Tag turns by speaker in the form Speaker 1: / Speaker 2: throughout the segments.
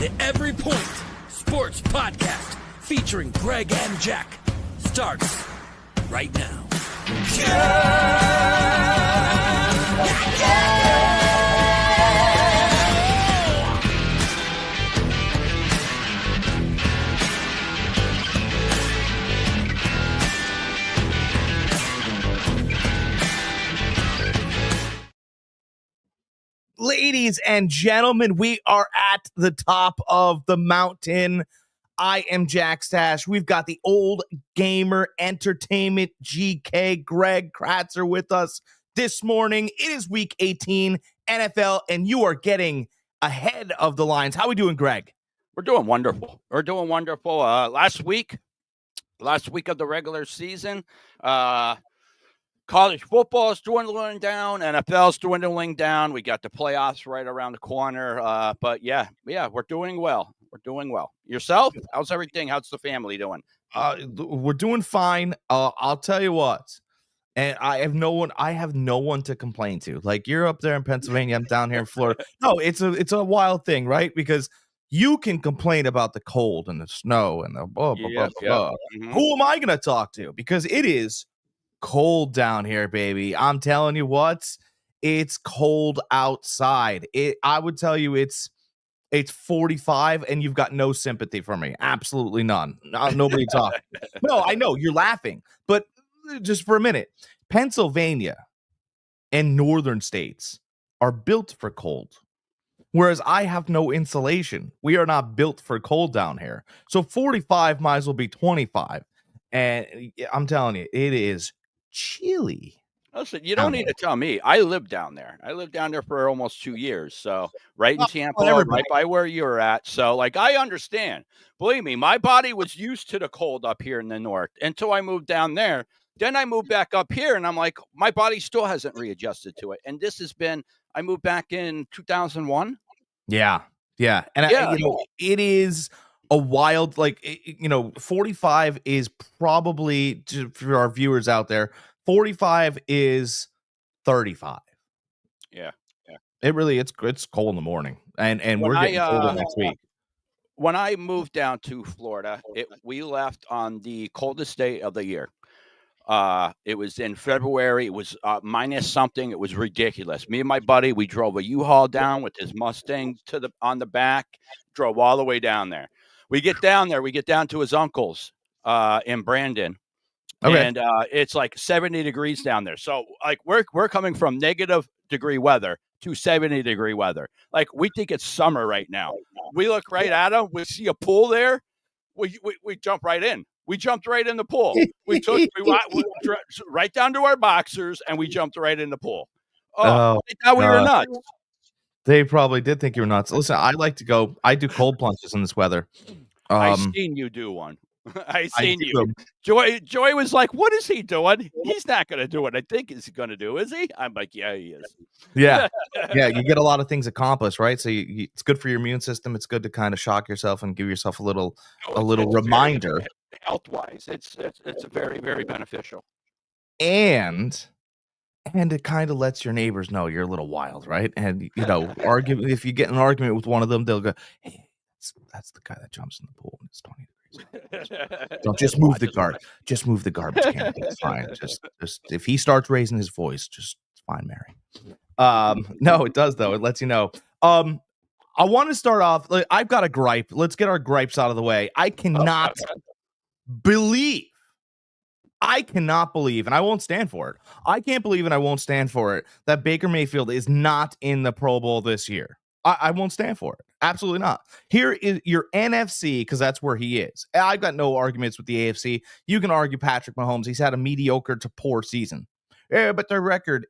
Speaker 1: to Every Point Sports Podcast featuring Greg and Jack starts right now.
Speaker 2: Ladies and gentlemen, we are at the top of the mountain. I am Jack Stash. We've got the Old Gamer Entertainment GK, Greg Kratzer, with us this morning. It is week 18 NFL, and you are getting ahead of the lines. How are we doing, Greg?
Speaker 3: We're doing wonderful. Last week of the regular season, college football is dwindling down. NFL's dwindling down. We got the playoffs right around the corner. But yeah, we're doing well. Yourself? How's everything? How's the family doing?
Speaker 2: We're doing fine. I'll tell you what. And I have no one to complain to. Like, you're up there in Pennsylvania, I'm down here in Florida. No, it's a wild thing, right? Because you can complain about the cold and the snow and the blah, blah, blah, blah. Mm-hmm. Who am I going to talk to? Because it is cold down here, baby. I'm telling you what, it's cold outside. I would tell you it's 45 and you've got no sympathy for me. Absolutely none. Nobody talking. No, I know you're laughing, but just for a minute, Pennsylvania and northern states are built for cold, whereas I have no insulation. We are not built for cold down here. So 45 might as well be 25. And I'm telling you, it is chilly.
Speaker 3: Listen, you don't need to tell me. I lived down there. For almost 2 years. So right in Tampa, right by where you're at. So like, I understand. Believe me, my body was used to the cold up here in the north until I moved down there. Then I moved back up here and I'm like, my body still hasn't readjusted to it. And this has been, I moved back in 2001.
Speaker 2: Yeah. And it is a wild, 45 is probably, for our viewers out there, 45 is 35.
Speaker 3: Yeah.
Speaker 2: It really, it's cold in the morning, and we're getting colder next week.
Speaker 3: When I moved down to Florida, we left on the coldest day of the year. It was in February. It was minus something. It was ridiculous. Me and my buddy, we drove a U-Haul down with his Mustang on the back, drove all the way down there. We get down to his uncle's in Brandon. Okay. And it's like 70 degrees down there. So like we're coming from negative degree weather to 70 degree weather. Like, we think it's summer right now. We look right at him. We see a pool there. We jump right in. We jumped right in the pool. We right down to our boxers and we jumped right in the pool. They thought we were nuts.
Speaker 2: They probably did think you were nuts. Listen, I like to go. I do cold plunges in this weather.
Speaker 3: I seen you do one. I seen you. Joy was like, "What is he doing? He's not going to do what I think he's going to do, is he?" I'm like, "Yeah, he is."
Speaker 2: Yeah. You get a lot of things accomplished, right? So it's good for your immune system. It's good to kind of shock yourself and give yourself a little reminder.
Speaker 3: Health-wise, it's very, very beneficial.
Speaker 2: And it kind of lets your neighbors know you're a little wild, right? And argue if you get in an argument with one of them, they'll go, "Hey, that's the guy that jumps in the pool when it's 20 degrees." Don't just move the garbage. Just move the garbage can. It's fine. Just if he starts raising his voice, just fine, Mary. No, it does though. It lets you know. I want to start off. I've got a gripe. Let's get our gripes out of the way. I cannot believe, and I won't stand for it. I can't believe, and I won't stand for it, that Baker Mayfield is not in the Pro Bowl this year. I won't stand for it. Absolutely not. Here is your NFC, because that's where he is. I've got no arguments with the AFC. You can argue Patrick Mahomes. He's had a mediocre to poor season. But their record,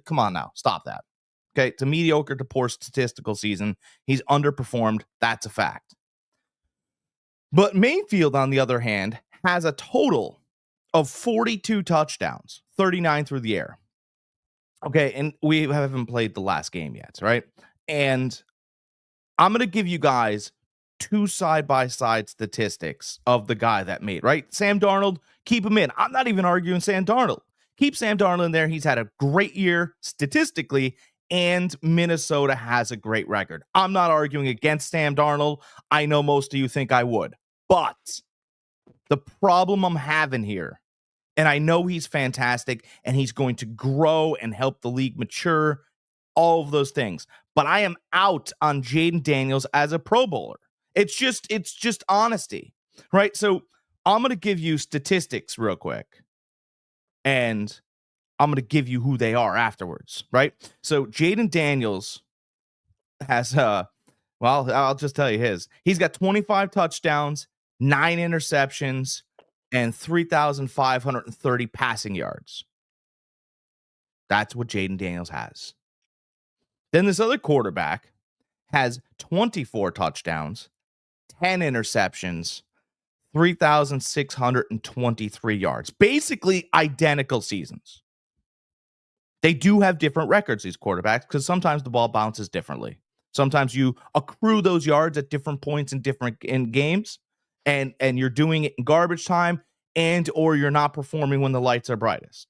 Speaker 2: come on now. Stop that. Okay, it's a mediocre to poor statistical season. He's underperformed. That's a fact. But Mayfield, on the other hand, has a total of 42 touchdowns, 39 through the air. Okay, and we haven't played the last game yet, right? And I'm going to give you guys two side-by-side statistics of the guy that made, right? Sam Darnold, keep him in. I'm not even arguing Sam Darnold. Keep Sam Darnold in there. He's had a great year statistically, and Minnesota has a great record. I'm not arguing against Sam Darnold. I know most of you think I would. But the problem I'm having here, and I know he's fantastic and he's going to grow and help the league mature, all of those things. But I am out on Jaden Daniels as a Pro Bowler. It's just honesty, right? So I'm going to give you statistics real quick, and I'm going to give you who they are afterwards, right? So Jaden Daniels has, well, I'll just tell you his. He's got 25 touchdowns, 9 interceptions, and 3,530 passing yards. That's what Jaden Daniels has. Then this other quarterback has 24 touchdowns, 10 interceptions, 3,623 yards. Basically identical seasons. They do have different records, these quarterbacks, because sometimes the ball bounces differently. Sometimes you accrue those yards at different points in games, and you're doing it in garbage time, and or you're not performing when the lights are brightest.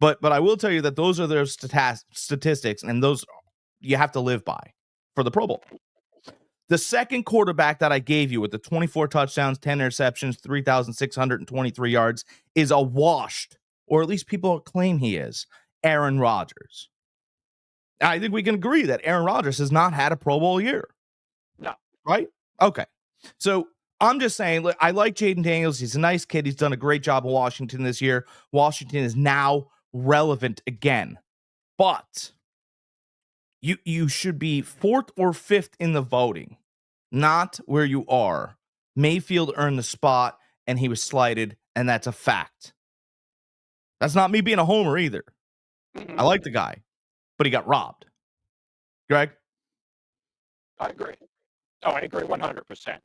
Speaker 2: But I will tell you that those are their statistics, and those you have to live by for the Pro Bowl. The second quarterback that I gave you with the 24 touchdowns, 10 interceptions, 3,623 yards is a washed, or at least people claim he is, Aaron Rodgers. I think we can agree that Aaron Rodgers has not had a Pro Bowl year.
Speaker 3: No.
Speaker 2: Right? Okay. So I'm just saying, look, I like Jaden Daniels. He's a nice kid. He's done a great job in Washington this year. Washington is now relevant again. But you should be 4th or 5th in the voting, not where you are. Mayfield earned the spot, and he was slighted, and that's a fact. That's not me being a homer either. I like the guy, but he got robbed. Greg?
Speaker 4: I agree. Oh, I agree 100%.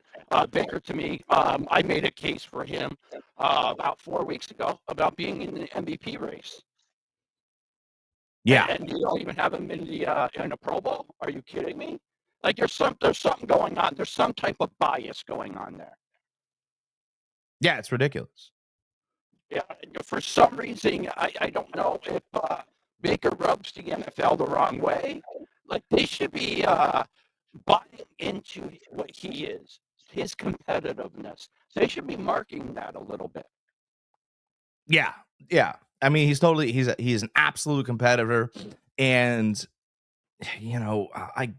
Speaker 4: Baker, to me, I made a case for him about 4 weeks ago about being in the MVP race.
Speaker 2: Yeah.
Speaker 4: And you don't even have him in a Pro Bowl? Are you kidding me? Like there's something going on. There's some type of bias going on there.
Speaker 2: Yeah, it's ridiculous.
Speaker 4: Yeah, for some reason, I don't know if Baker rubs the NFL the wrong way. Like they should be buying into what he is, his competitiveness. They should be marking that a little bit.
Speaker 2: Yeah. I mean, he's an absolute competitor, and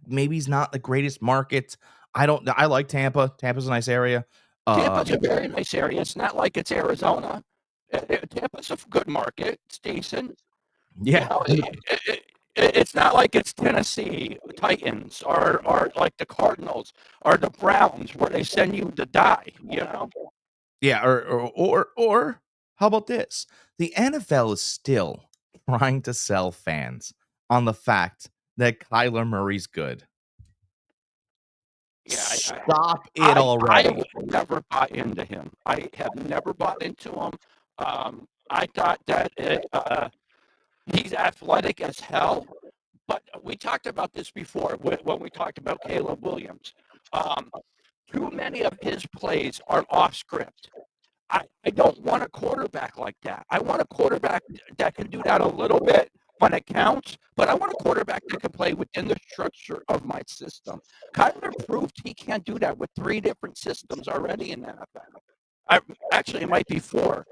Speaker 2: maybe he's not the greatest market. I like Tampa. Tampa's a nice area.
Speaker 4: Tampa's a very nice area. It's not like it's Arizona. Tampa's a good market. It's decent.
Speaker 2: Yeah.
Speaker 4: It's not like it's Tennessee Titans or like the Cardinals or the Browns where they send you to die,
Speaker 2: Yeah, or how about this? The NFL is still trying to sell fans on the fact that Kyler Murray's good.
Speaker 4: Yeah,
Speaker 2: Stop it already.
Speaker 4: I never bought into him. I have never bought into him. I thought that he's athletic as hell, but we talked about this before when we talked about Caleb Williams. Too many of his plays are off script. I don't want a quarterback like that. I want a quarterback that can do that a little bit when it counts, but I want a quarterback that can play within the structure of my system. Kyler proved he can't do that with 3 different systems already in the NFL. Actually, it might be 4.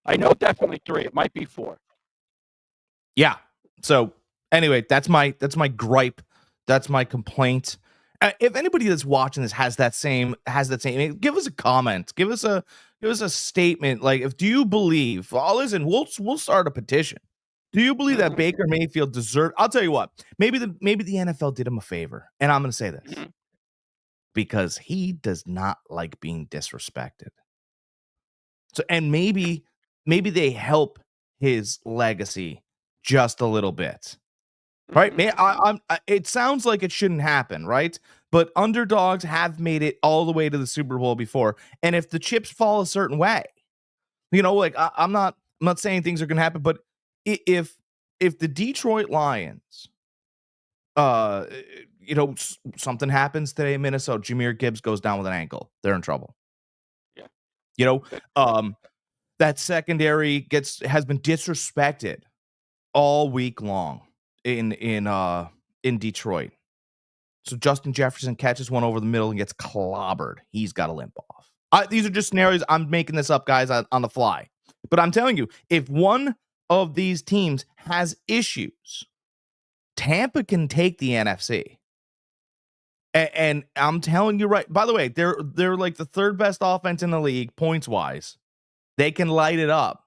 Speaker 4: I know definitely 3. It might be 4.
Speaker 2: Yeah. So anyway, that's my gripe. That's my complaint. If anybody that's watching this has that same, give us a comment. Give us a statement. Like, do you believe? Well, listen, we'll start a petition. Do you believe that Baker Mayfield deserved? I'll tell you what. Maybe the NFL did him a favor, and I'm going to say this because he does not like being disrespected. So, and maybe they help his legacy just a little bit. Right? It sounds like it shouldn't happen, right? But underdogs have made it all the way to the Super Bowl before. And if the chips fall a certain way, I'm not saying things are going to happen, but if the Detroit Lions, something happens today in Minnesota, Jahmyr Gibbs goes down with an ankle, they're in trouble.
Speaker 4: Yeah.
Speaker 2: That secondary has been disrespected all week long in in Detroit. So Justin Jefferson catches one over the middle and gets clobbered. He's got to limp off. These are just scenarios. I'm making this up, guys, on the fly. But I'm telling you, if one of these teams has issues, Tampa can take the NFC. And I'm telling you right. By the way, they're like the third best offense in the league points wise. They can light it up.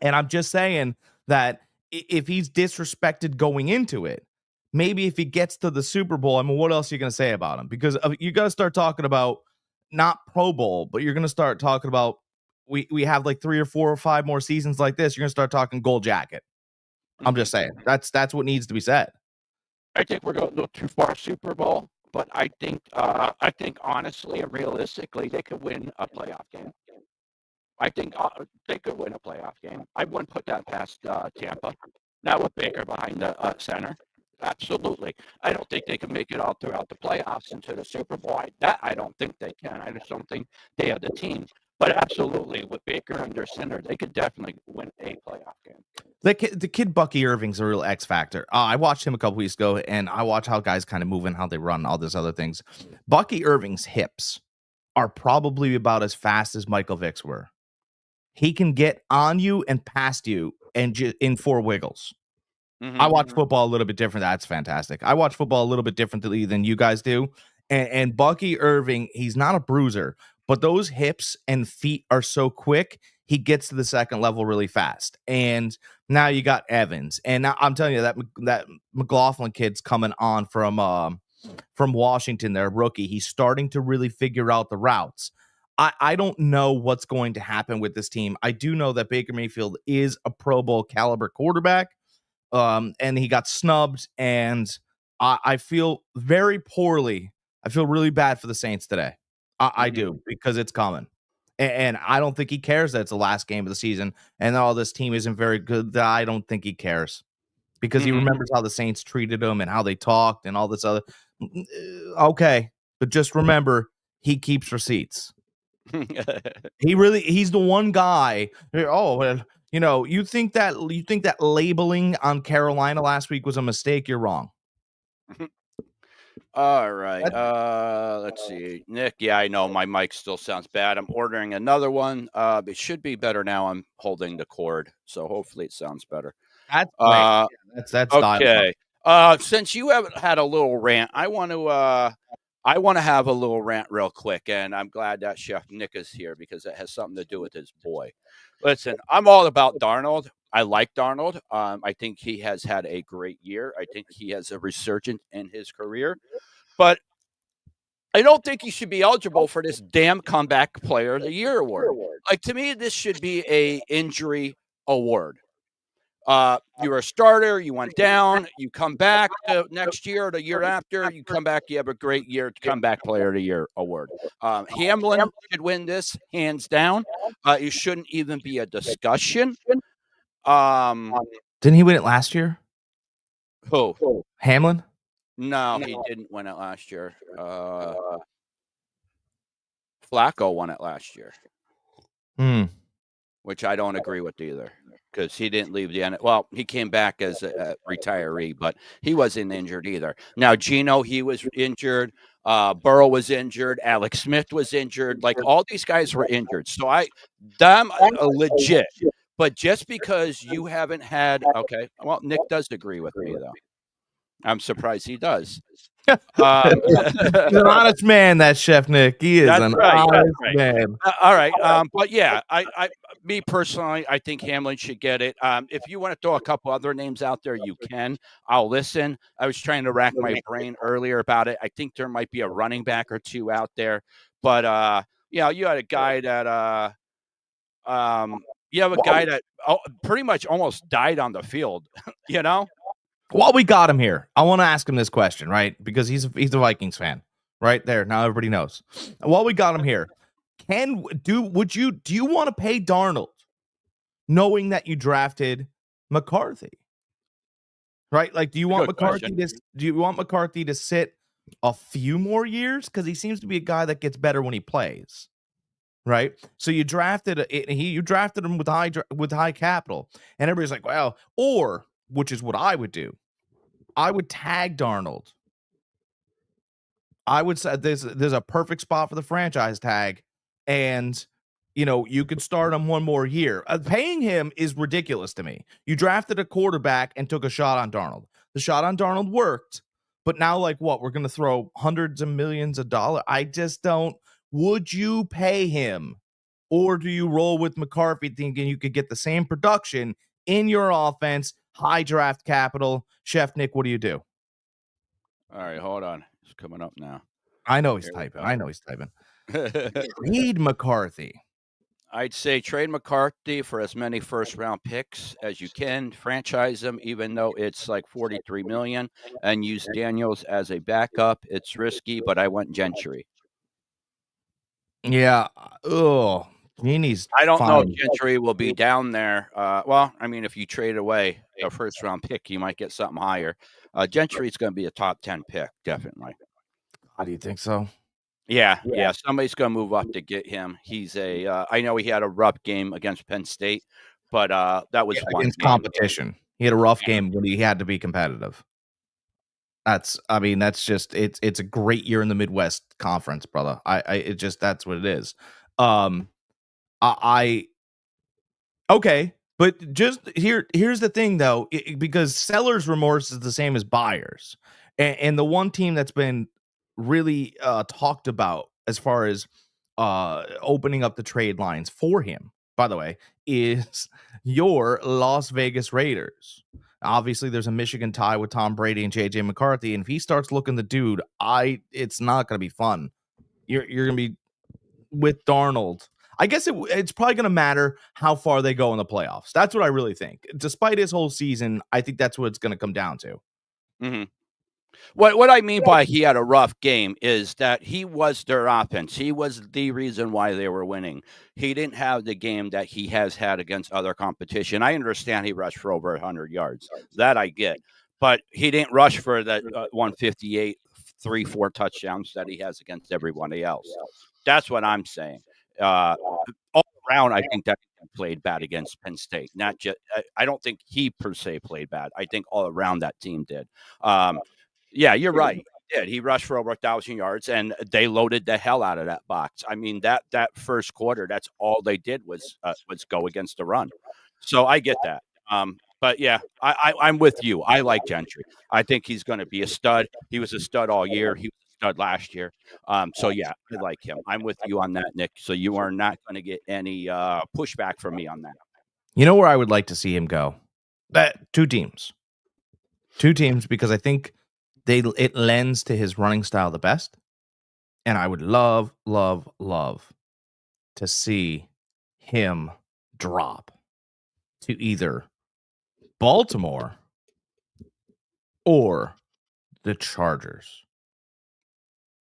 Speaker 2: And I'm just saying that if he's disrespected going into it, maybe if he gets to the Super Bowl, I mean, what else are you going to say about him? Because you got to start talking about not Pro Bowl, but you're going to start talking about we have like 3 or 4 or 5 more seasons like this. You're going to start talking gold jacket. I'm just saying that's what needs to be said.
Speaker 4: I think we're going a little too far Super Bowl, but I think honestly and realistically they could win a playoff game. I think they could win a playoff game. I wouldn't put that past Tampa. Now with Baker behind the center, absolutely. I don't think they can make it all throughout the playoffs into the Super Bowl. I don't think they can. I just don't think they have the team. But absolutely, with Baker under center, they could definitely win a playoff game.
Speaker 2: The kid Bucky Irving's a real X factor. I watched him a couple weeks ago, and I watch how guys kind of move and how they run, all these other things. Bucky Irving's hips are probably about as fast as Michael Vick's were. He can get on you and past you and in 4 wiggles. I watch football a little bit different. That's fantastic. I watch football a little bit differently than you guys do. And Bucky Irving, he's not a bruiser, but those hips and feet are so quick, he gets to the second level really fast. And now you got Evans. And now I'm telling you that McLaughlin kid's coming on from Washington, their rookie. He's starting to really figure out the routes. I don't know what's going to happen with this team. I do know that Baker Mayfield is a Pro Bowl caliber quarterback. And he got snubbed, and I feel very poorly. I feel really bad for the Saints today. I do, because it's coming. And I don't think he cares that it's the last game of the season and all this team isn't very good. I don't think he cares because he remembers how the Saints treated him and how they talked and all this other. Okay, but just remember, he keeps receipts. He's the one guy. Oh, well, you know, you think that labeling on Carolina last week was a mistake? You're wrong.
Speaker 3: All right. Let's see. Nick, yeah, I know my mic still sounds bad. I'm ordering another one. It should be better now. I'm holding the cord, so hopefully it sounds better.
Speaker 2: That's
Speaker 3: okay. Since you haven't had a little rant, I want to have a little rant real quick, and I'm glad that Chef Nick is here because it has something to do with his boy. Listen, I'm all about Darnold. I like Darnold. I think he has had a great year. I think he has a resurgence in his career. But I don't think he should be eligible for this damn comeback player of the year award. Like, to me, this should be a injury award. You're a starter, you went down, you come back next year or the year after, you come back, you have a great year, comeback player of the year award. Hamlin should win this, hands down. It shouldn't even be a discussion.
Speaker 2: Didn't he win it last year?
Speaker 3: Who?
Speaker 2: Hamlin?
Speaker 3: No, he didn't win it last year. Flacco won it last year. Which I don't agree with either, because he didn't leave the end. Well, he came back as a retiree, but he wasn't injured either. Now, Geno, he was injured. Burrow was injured. Alex Smith was injured. Like, all these guys were injured. So them legit. But just because you haven't had, okay, well, Nick does agree with me, though. I'm surprised he does.
Speaker 2: He's an honest man, that Chef Nick. He is honest man.
Speaker 3: All right. But yeah, me personally, I think Hamlin should get it. If you want to throw a couple other names out there, you can. I'll listen. I was trying to rack my brain earlier about it. I think there might be a running back or two out there. But, you had a guy that you have a guy that pretty much almost died on the field,
Speaker 2: While we got him here, I want to ask him this question, right? Because he's a Vikings fan, right there. Now everybody knows. While we got him here, do you want to pay Darnold, knowing that you drafted McCarthy, right? Like, do you want McCarthy to sit a few more years? Because he seems to be a guy that gets better when he plays, right? So you drafted him with high capital, and everybody's like, well, or which is what I would do. I would tag Darnold. I would say there's a perfect spot for the franchise tag, and you could start him one more year. Paying him is ridiculous to me. You drafted a quarterback and took a shot on Darnold. The shot on Darnold worked, but now what? We're going to throw hundreds of millions of dollars. I just don't. Would you pay him, or do you roll with McCarthy thinking you could get the same production in your offense, high draft capital? Chef Nick, what do you do?
Speaker 3: All right, hold on. It's coming up now.
Speaker 2: I know he's typing. Read McCarthy.
Speaker 3: I'd say trade McCarthy for as many first-round picks as you can. Franchise him, even though it's like $43 million, and use Daniels as a backup. It's risky, but I want Gentry.
Speaker 2: Yeah. Oh, Geeney's.
Speaker 3: I don't know if
Speaker 2: fine.
Speaker 3: Gentry will be down there. Well, I mean, if you trade away a first-round pick, you might get something higher. Gentry's going to be a top 10 pick, definitely.
Speaker 2: How do you think so?
Speaker 3: Yeah. Somebody's going to move up to get him. He's I know he had a rough game against Penn State, but that was one
Speaker 2: against
Speaker 3: game.
Speaker 2: Competition. He had a rough game when he had to be competitive. That's just it's a great year in the Midwest Conference, brother. That's what it is. Okay, but just here's the thing though, because seller's remorse is the same as buyers, and the one team that's been really talked about as far as opening up the trade lines for him, by the way, is your Las Vegas Raiders. Obviously, there's a Michigan tie with Tom Brady and JJ McCarthy, and if he starts looking the dude, it's not going to be fun. You're going to be with Darnold. I guess it's probably going to matter how far they go in the playoffs. That's what I really think. Despite his whole season, I think that's what it's going to come down to.
Speaker 3: Mm-hmm. What I mean by he had a rough game is that he was their offense. He was the reason why they were winning. He didn't have the game that he has had against other competition. I understand he rushed for over 100 yards. That I get. But he didn't rush for that 158, 3-4 touchdowns that he has against everybody else. That's what I'm saying. All around, I think that he played bad against Penn State. Not just. I don't think he per se played bad. I think all around that team did. Yeah, you're right. He did. He rushed for over 1,000 yards, and they loaded the hell out of that box. I mean, that first quarter, that's all they did was go against the run. So I get that. But yeah, I'm with you. I like Gentry. I think he's going to be a stud. He was a stud all year. He was a stud last year. So yeah, I like him. I'm with you on that, Nick. So you are not going to get any pushback from me on that.
Speaker 2: You know where I would like to see him go? Two teams, because I think it lends to his running style the best, and I would love to see him drop to either Baltimore or the Chargers.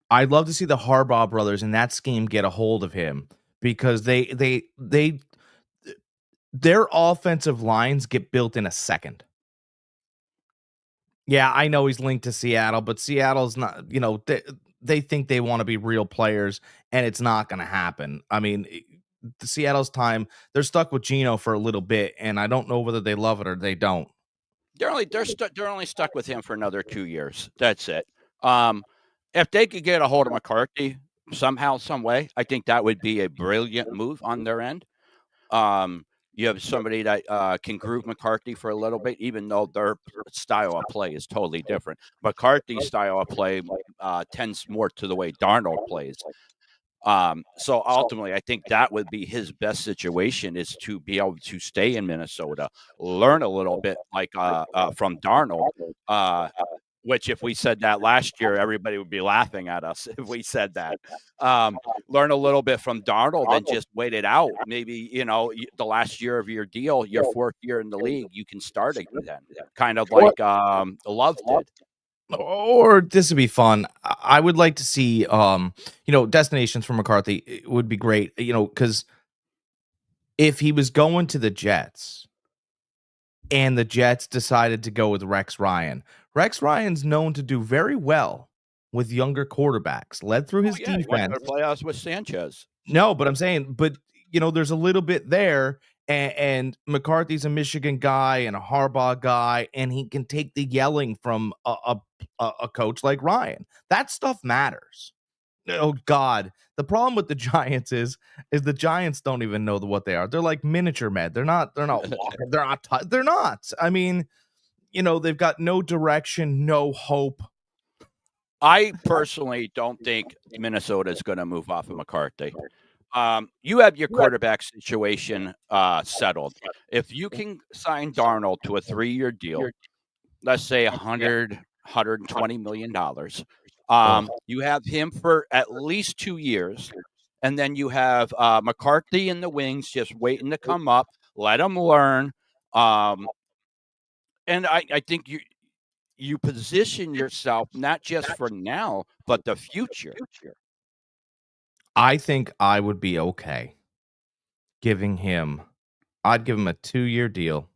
Speaker 2: I'd love to see the Harbaugh brothers in that scheme get a hold of him, because their offensive lines get built in a second. Yeah, I know he's linked to Seattle, but Seattle's not, they think they want to be real players, and it's not going to happen. I mean, the Seattle's time, they're stuck with Geno for a little bit, and I don't know whether they love it or they don't.
Speaker 3: They're only stuck with him for another 2 years. That's it. If they could get a hold of McCarthy somehow, some way, I think that would be a brilliant move on their end. You have somebody that can groove McCarthy for a little bit, even though their style of play is totally different. McCarthy's style of play tends more to the way Darnold plays. So ultimately, I think that would be his best situation, is to be able to stay in Minnesota, learn a little bit from Darnold, which if we said that last year, everybody would be laughing at us if we said that. Learn a little bit from Darnold and just wait it out. Maybe, the last year of your deal, your fourth year in the league, you can start again, kind of like Love did.
Speaker 2: Or this would be fun. I would like to see, destinations for McCarthy. It would be great, because if he was going to the Jets and the Jets decided to go with Rex Ryan, Rex Ryan's known to do very well with younger quarterbacks, led through his defense.
Speaker 3: He went to the playoffs with Sanchez.
Speaker 2: No, but I'm saying, there's a little bit there, and McCarthy's a Michigan guy and a Harbaugh guy, and he can take the yelling from a coach like Ryan. That stuff matters. Oh God, the problem with the Giants is the Giants don't even know what they are. They're like miniature men. They're not walking. They're not. I mean, they've got no direction, no hope.
Speaker 3: I personally don't think Minnesota is going to move off of McCarthy. You have your quarterback situation settled. If you can sign Darnold to a 3-year deal, let's say $120 million, you have him for at least 2 years, and then you have McCarthy in the wings just waiting to come up. Let him learn. And I think you position yourself not just for now, but the future.
Speaker 2: I think I would be okay giving him. I'd give him a 2-year deal,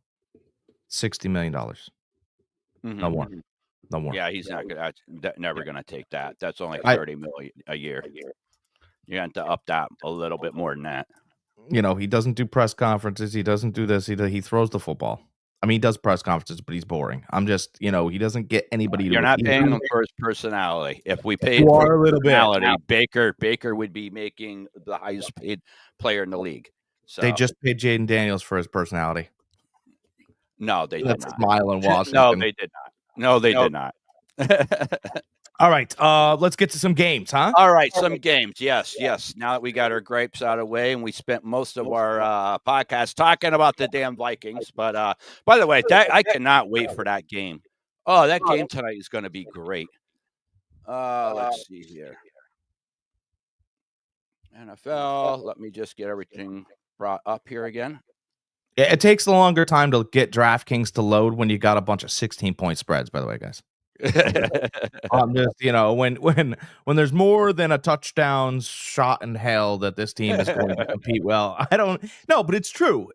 Speaker 2: $60 million.
Speaker 3: Mm-hmm.
Speaker 2: No more. No more.
Speaker 3: Yeah, he's not gonna. Never gonna take that. That's only $30 million a year. You have to up that a little bit more than that.
Speaker 2: He doesn't do press conferences. He doesn't do this. He throws the football. I mean, he does press conferences, but he's boring. I'm just, he doesn't get anybody.
Speaker 3: You're not paying him for his personality. If we paid for
Speaker 2: a little
Speaker 3: personality, Baker would be making the highest paid player in the league. So
Speaker 2: they just paid Jaden Daniels for his personality.
Speaker 3: No, they did not.
Speaker 2: Smile in Washington.
Speaker 3: No, they did not. No, they did not.
Speaker 2: All right, let's get to some games, huh?
Speaker 3: All right, some games. Yes. Now that we got our gripes out of the way, and we spent most of our podcast talking about the damn Vikings. But by the way, I cannot wait for that game. Oh, that game tonight is going to be great. Let's see here. NFL. Let me just get everything brought up here again.
Speaker 2: Yeah, it takes a longer time to get DraftKings to load when you got a bunch of 16-point spreads, by the way, guys. I'm just, when there's more than a touchdown shot in hell that this team is going to compete well. I don't know, but it's true.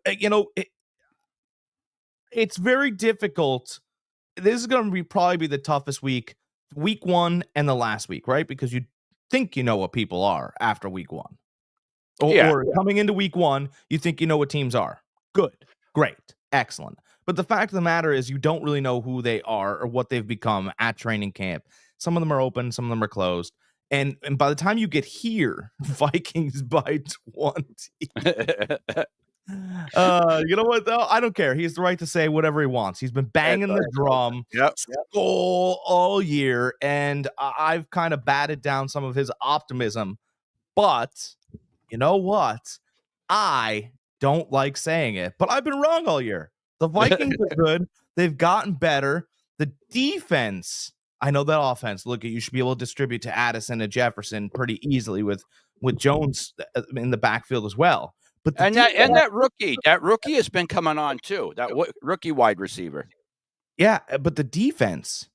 Speaker 2: It's very difficult. This is going to probably be the toughest week 1 and the last week, right? Because you think you know what people are after week 1. Or coming into week 1, you think you know what teams are. Good, great, excellent. But the fact of the matter is you don't really know who they are or what they've become at training camp. Some of them are open, some of them are closed. And by the time you get here, Vikings by 20. You know what, though? I don't care. He has the right to say whatever he wants. He's been banging the drum all year, and I've kind of batted down some of his optimism. But you know what? I don't like saying it, but I've been wrong all year. The Vikings are good. They've gotten better. The defense, I know that offense. Look, you should be able to distribute to Addison and Jefferson pretty easily with Jones in the backfield as well. But
Speaker 3: that rookie has been coming on too. That rookie wide receiver.
Speaker 2: Yeah, but the defense.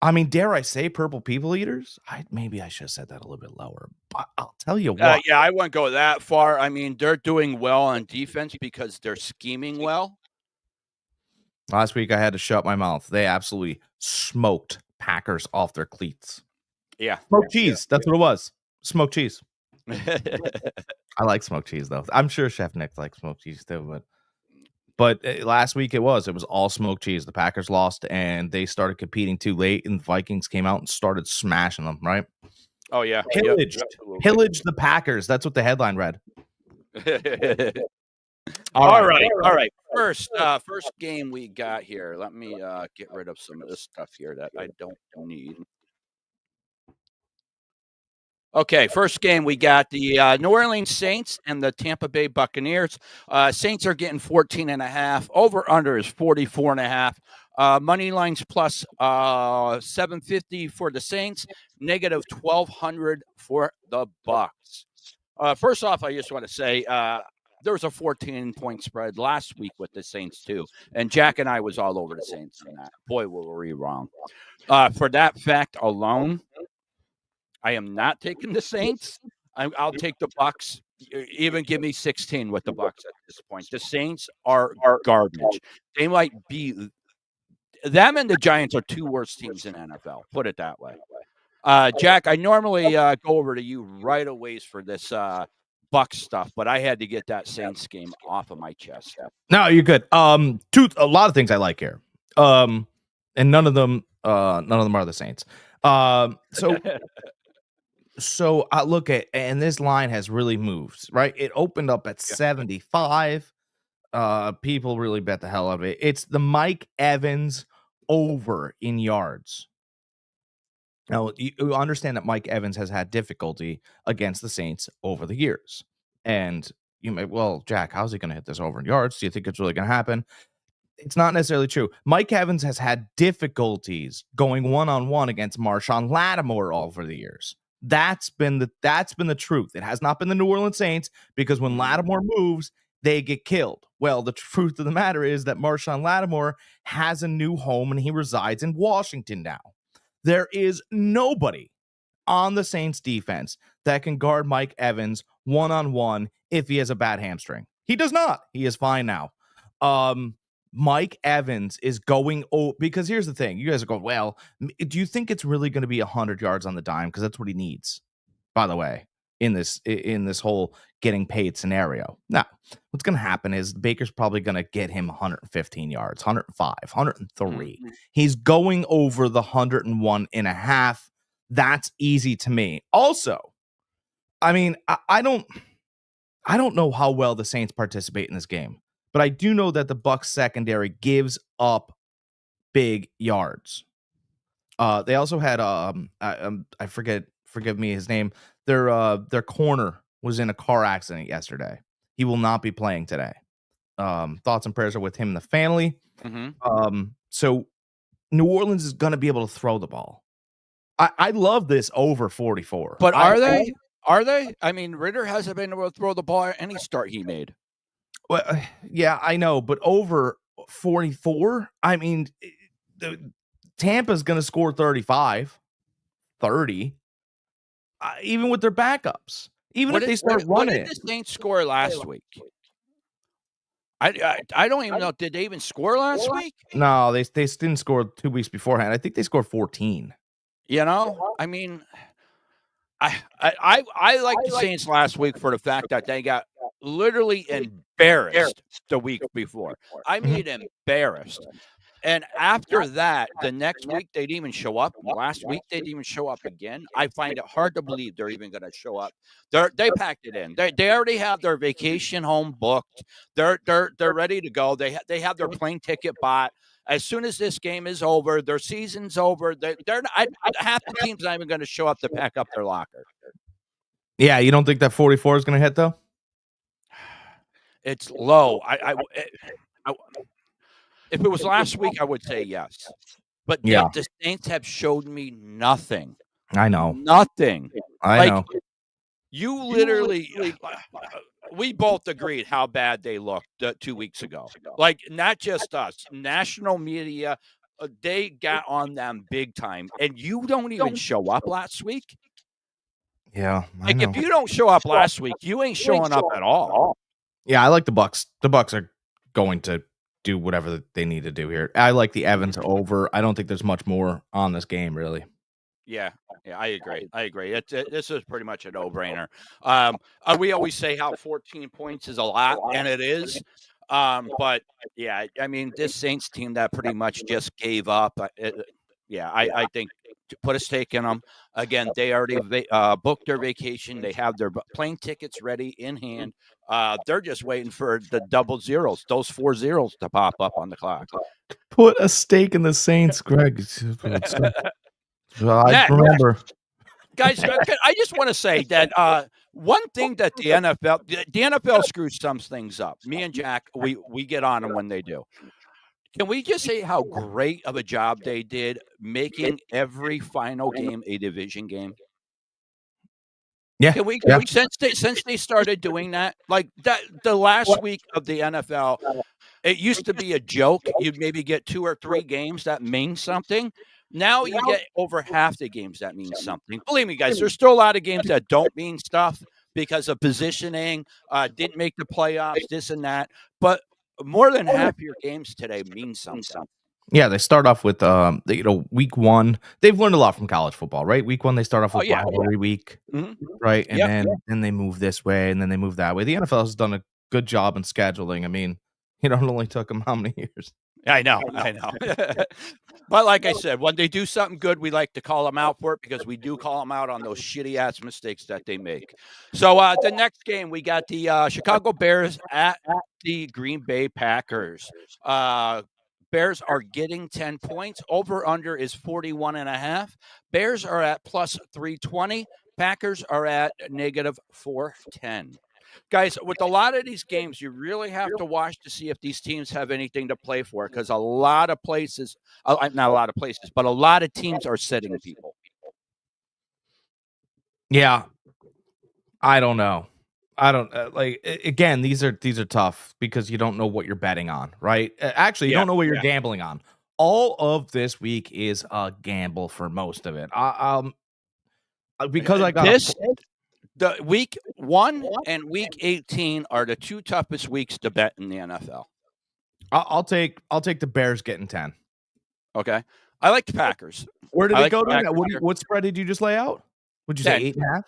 Speaker 2: I mean, dare I say, purple people eaters? Maybe I should have said that a little bit lower. But I'll tell you what.
Speaker 3: I wouldn't go that far. I mean, they're doing well on defense because they're scheming well.
Speaker 2: Last week, I had to shut my mouth. They absolutely smoked Packers off their cleats.
Speaker 3: Yeah.
Speaker 2: Smoked cheese. That's what it was. Smoked cheese. I like smoked cheese, though. I'm sure Chef Nick likes smoked cheese, too. But last week, it was all smoked cheese. The Packers lost, and they started competing too late, and the Vikings came out and started smashing them, right?
Speaker 3: Oh, yeah.
Speaker 2: Pillaged the Packers. That's what the headline read.
Speaker 3: All right. First game we got here. Let me get rid of some of this stuff here that I don't need. Okay, first game we got the New Orleans Saints and the Tampa Bay Buccaneers. Saints are getting 14.5. Over under is 44.5. Money lines plus 750 for the Saints, negative 1,200 for the Bucs. First off, I just want to say there was a 14-point spread last week with the Saints too, and Jack and I was all over the Saints on that. Boy, were we wrong. For that fact alone, I am not taking the Saints. I'll take the Bucs. Even give me 16 with the Bucs at this point. The Saints are garbage. They might be. Them and the Giants are two worst teams in NFL. Put it that way. Jack, I normally go over to you right away for this Bucs stuff, but I had to get that Saints game off of my chest.
Speaker 2: No, you're good. A lot of things I like here. And none of them are the Saints. So I look at, and this line has really moved, right? It opened up at 75. People really bet the hell out of it. It's the Mike Evans over in yards. Now, you understand that Mike Evans has had difficulty against the Saints over the years. And you may, well, Jack, how's he going to hit this over in yards? Do you think it's really going to happen? It's not necessarily true. Mike Evans has had difficulties going one-on-one against Marshawn Lattimore over the years. That's been the truth. It has not been the New Orleans Saints, because when Lattimore moves, they get killed. Well, the truth of the matter is that Marshawn Lattimore has a new home and he resides in Washington now. There is nobody on the Saints defense that can guard Mike Evans one-on-one if he has a bad hamstring. He does not. He is fine now. Mike Evans is going, because here's the thing. You guys are going, well, do you think it's really going to be 100 yards on the dime? Because that's what he needs, by the way, in this whole getting paid scenario. Now, what's going to happen is Baker's probably going to get him 115 yards, 105, 103. He's going over the 101.5. That's easy to me. Also, I mean, I don't know how well the Saints participate in this game, but I do know that the Bucs secondary gives up big yards. They also had I forgive me his name. Their corner was in a car accident yesterday. He will not be playing today. Thoughts and prayers are with him and the family. So New Orleans is going to be able to throw the ball. I love this over 44.
Speaker 3: But are they? Are they? I mean, Ritter hasn't been able to throw the ball any start he made.
Speaker 2: Well, yeah, I know, but over 44, I mean, Tampa's going to score 35, 30, even with their backups. Even if they start running.
Speaker 3: What did the Saints score last week? I don't even know. Did they even score last week?
Speaker 2: No, they didn't score 2 weeks beforehand. I think they scored 14.
Speaker 3: You know, I mean, I like the Saints last week for the fact that they got literally embarrassed the week before. I mean, embarrassed. And after that, the next week, they didn't even show up. Last week, they didn't even show up again. I find it hard to believe they're even going to show up. They packed it in. They already have their vacation home booked. They're ready to go. They have their plane ticket bought. As soon as this game is over, their season's over. Half the team's not even going to show up to pack up their locker.
Speaker 2: Yeah, you don't think that 44 is going to hit, though?
Speaker 3: It's low. If it was last week, I would say yes. But yeah, the Saints have showed me nothing.
Speaker 2: I know.
Speaker 3: Nothing.
Speaker 2: I know.
Speaker 3: You literally, we both agreed how bad they looked 2 weeks ago. Like, not just us, national media, they got on them big time. And you don't even show up last week?
Speaker 2: Yeah.
Speaker 3: Like, if you don't show up last week, you ain't showing up at all.
Speaker 2: Yeah, I like the Bucs. The Bucs are going to do whatever they need to do here. I like the Evans over. I don't think there's much more on this game, really.
Speaker 3: Yeah, I agree. This is pretty much a no-brainer. We always say how 14 points is a lot, and it is. But yeah, I mean, this Saints team that pretty much just gave up. I think to put a stake in them. Again, they already booked their vacation. They have their plane tickets ready in hand. They're just waiting for the double zeros, those 4 zeros to pop up on the clock.
Speaker 2: Put a stake in the Saints, Greg. I remember.
Speaker 3: Guys, I just want to say that one thing that the NFL screws some things up. Me and Jack, we get on them when they do. Can we just say how great of a job they did making every final game a division game?
Speaker 2: Yeah.
Speaker 3: Can we since they started doing that, like that, the last week of the NFL, it used to be a joke. You'd maybe get 2 or 3 games that mean something. Now you get over half the games that mean something. Believe me, guys, there's still a lot of games that don't mean stuff because of positioning, didn't make the playoffs, this and that. But more than half your games today mean something.
Speaker 2: Yeah, they start off with week 1. They've learned a lot from college football, right? Week 1 they start off with rivalry week,
Speaker 3: Mhm.
Speaker 2: right? And
Speaker 3: Yep.
Speaker 2: then they move this way and then they move that way. The NFL has done a good job in scheduling. I mean, it only took them how many years?
Speaker 3: I know. But like I said, when they do something good, we like to call them out for it because we do call them out on those shitty ass mistakes that they make. So the next game, we got the Chicago Bears at the Green Bay Packers. Bears are getting 10 points. Over under is 41.5. Bears are at plus 320. Packers are at negative 410. Guys, with a lot of these games, you really have to watch to see if these teams have anything to play for because a lot of places, not a lot of places, but a lot of teams are sitting people.
Speaker 2: Yeah. I don't know. I don't again, these are tough because you don't know what you're betting on, right? Actually, you don't know what you're gambling on. All of this week is a gamble for most of it. Because I got
Speaker 3: the week 1 and week 18 are the 2 toughest weeks to bet in the NFL.
Speaker 2: I'll take the Bears getting 10.
Speaker 3: Okay. I like the Packers.
Speaker 2: Where did
Speaker 3: I
Speaker 2: it
Speaker 3: like
Speaker 2: go
Speaker 3: the
Speaker 2: to?
Speaker 3: Packers
Speaker 2: What spread did you just lay out? Would you
Speaker 3: 10.
Speaker 2: say 8.5?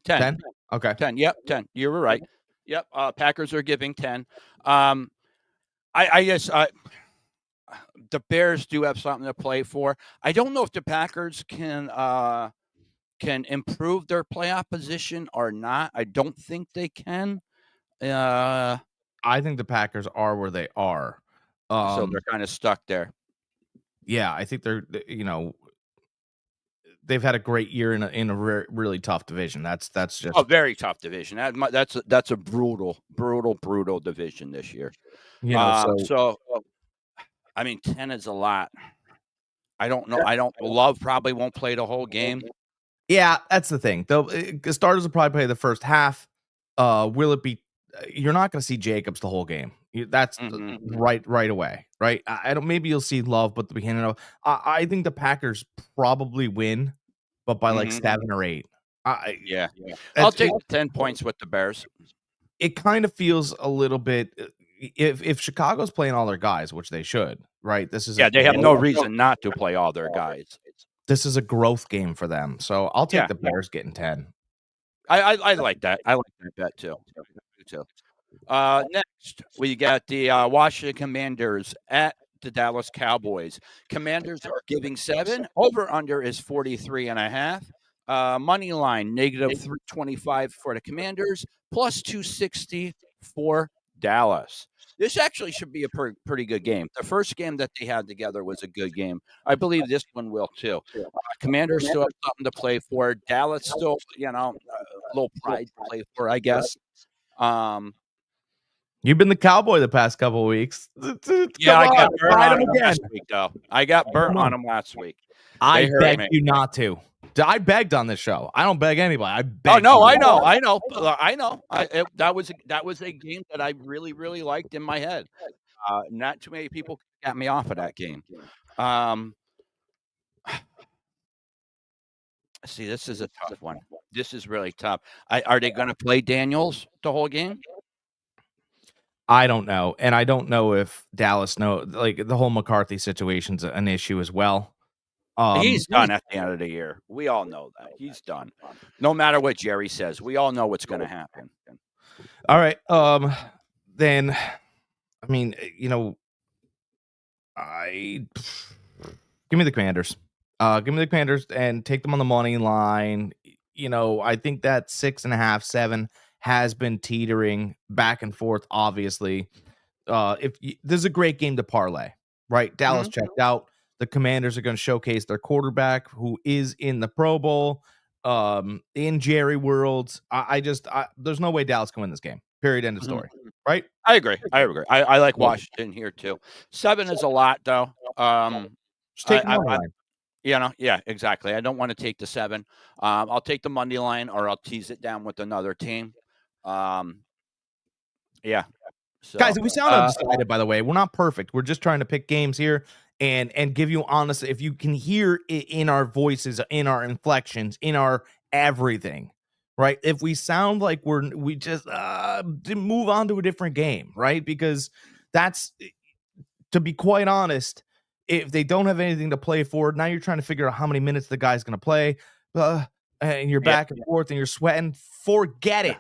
Speaker 3: 10.
Speaker 2: Okay.
Speaker 3: 10. Yep, 10. You were right. Yep. Packers are giving 10. I guess the Bears do have something to play for. I don't know if the Packers can improve their playoff position or not. I don't think they can.
Speaker 2: I think the Packers are where they are.
Speaker 3: So they're kind of stuck there.
Speaker 2: Yeah, I think they're they've had a great year in a really tough division. That's just
Speaker 3: a very tough division. That's a brutal division this year. So I mean, 10 is a lot. I don't know. Love probably won't play the whole game.
Speaker 2: Yeah, that's the thing. Though starters will probably play the first half. Will it be? You're not going to see Jacobs the whole game. That's right away, right? I don't. Maybe you'll see Love, but the beginning of I think the Packers probably win, but by like 7 or 8.
Speaker 3: Yeah. I'll take 10 points with the Bears.
Speaker 2: It kind of feels a little bit if Chicago's playing all their guys, which they should, right? This is
Speaker 3: they have no reason not to play all their guys.
Speaker 2: This is a growth game for them, so I'll take the Bears getting 10.
Speaker 3: I like that. I like that bet too. Next, we got the Washington Commanders at the Dallas Cowboys. Commanders are giving 7. Over under is 43.5. Money line negative 325 for the Commanders, plus 260 for Dallas. This actually should be a pretty good game. The first game that they had together was a good game. I believe this one will too. Commanders still have something to play for. Dallas still, a little pride to play for, I guess.
Speaker 2: You've been the Cowboy the past couple of weeks.
Speaker 3: Yeah, I got burnt on him last week, though. I got burnt on him last week.
Speaker 2: I begged you not to. I begged on this show. I don't beg anybody. I begged.
Speaker 3: Oh no, I know. That was a game that I really, really liked in my head. Not too many people got me off of that game. See, this is a tough one. This is really tough. Are they going to play Daniels the whole game?
Speaker 2: I don't know, and I don't know if Dallas like the whole McCarthy situation's an issue as well.
Speaker 3: He's done at the end of the year. We all know that. He's done. No matter what Jerry says, we all know what's going to happen.
Speaker 2: All right. Then, I mean, give me the Commanders. Give me the Commanders and take them on the money line. I think that 6.5, 7 has been teetering back and forth. Obviously, this is a great game to parlay, right? Dallas checked out. The Commanders are going to showcase their quarterback, who is in the Pro Bowl, in Jerry World. There's no way Dallas can win this game. Period. End of story. Right?
Speaker 3: I agree. I like Washington here too. 7 is a lot, though.
Speaker 2: Just take money line.
Speaker 3: Yeah, exactly. I don't want to take the 7. I'll take the Monday line, or I'll tease it down with another team. Yeah. So,
Speaker 2: guys, if we sound undecided, by the way, we're not perfect. We're just trying to pick games here and give you honest. If you can hear it in our voices, in our inflections, in our everything, right? If we sound like we just move on to a different game, right? Because that's, to be quite honest, if they don't have anything to play for, now you're trying to figure out how many minutes the guy's going to play, and you're back and forth and you're sweating. Forget it.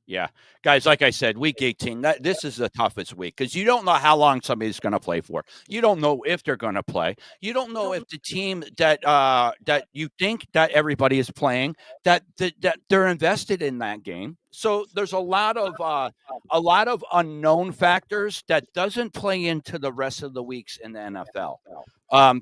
Speaker 3: Yeah, guys, like I said, week 18, this is the toughest week because you don't know how long somebody's going to play for. You don't know if they're going to play. You don't know if the team that you think that everybody is playing, that they're invested in that game. So there's a lot of unknown factors that doesn't play into the rest of the weeks in the NFL.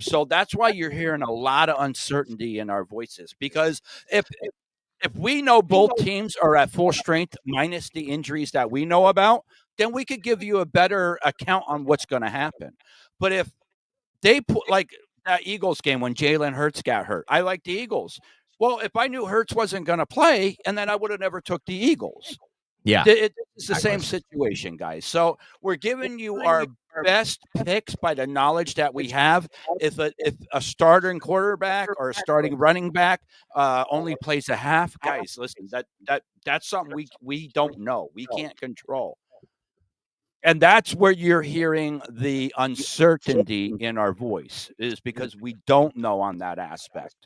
Speaker 3: So that's why you're hearing a lot of uncertainty in our voices, because if we know both teams are at full strength minus the injuries that we know about, then we could give you a better account on what's going to happen. But if they put, like that Eagles game when Jalen Hurts got hurt, I like the Eagles. Well, if I knew Hurts wasn't going to play, and then I would have never took the Eagles.
Speaker 2: Yeah.
Speaker 3: It's the same situation, guys. So we're giving you our best picks by the knowledge that we have. If a starting quarterback or a starting running back only plays a half, guys, listen, that's something we don't know. We can't control. And that's where you're hearing the uncertainty in our voice, is because we don't know on that aspect.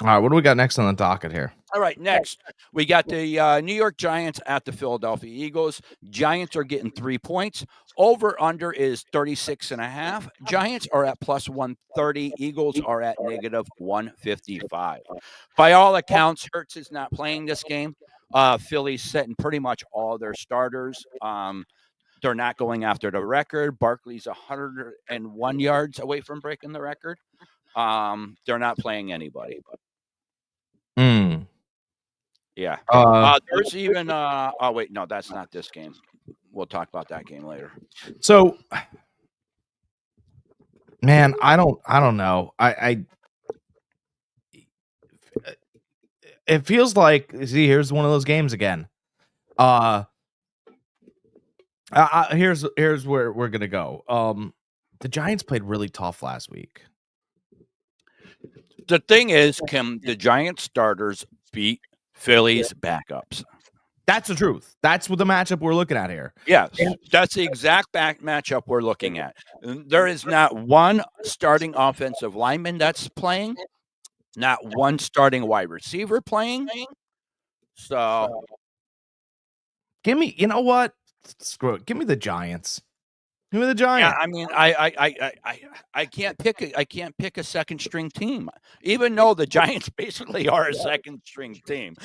Speaker 2: All right, what do we got next on the docket here?
Speaker 3: All right, next, we got the New York Giants at the Philadelphia Eagles. Giants are getting 3 points. Over-under is 36.5. Giants are at plus 130. Eagles are at negative 155. By all accounts, Hurts is not playing this game. Philly's setting pretty much all their starters. They're not going after the record. Barkley's 101 yards away from breaking the record. They're not playing anybody. Yeah. There's even oh wait, no, that's not this game. We'll talk about that game later.
Speaker 2: So, man, I don't know. I it feels like, see, here's one of those games again. Here's where we're gonna go. The Giants played really tough last week.
Speaker 3: The thing is, can the Giants starters beat Philly's backups?
Speaker 2: That's the truth. That's what the matchup we're looking at here.
Speaker 3: Yes, that's the exact matchup we're looking at. There is not one starting offensive lineman that's playing, not one starting wide receiver playing. So,
Speaker 2: give me, you know what? Screw it. Give me the Giants. Give me the Giants.
Speaker 3: Yeah, I mean, I can't pick a second string team, even though the Giants basically are a second string team.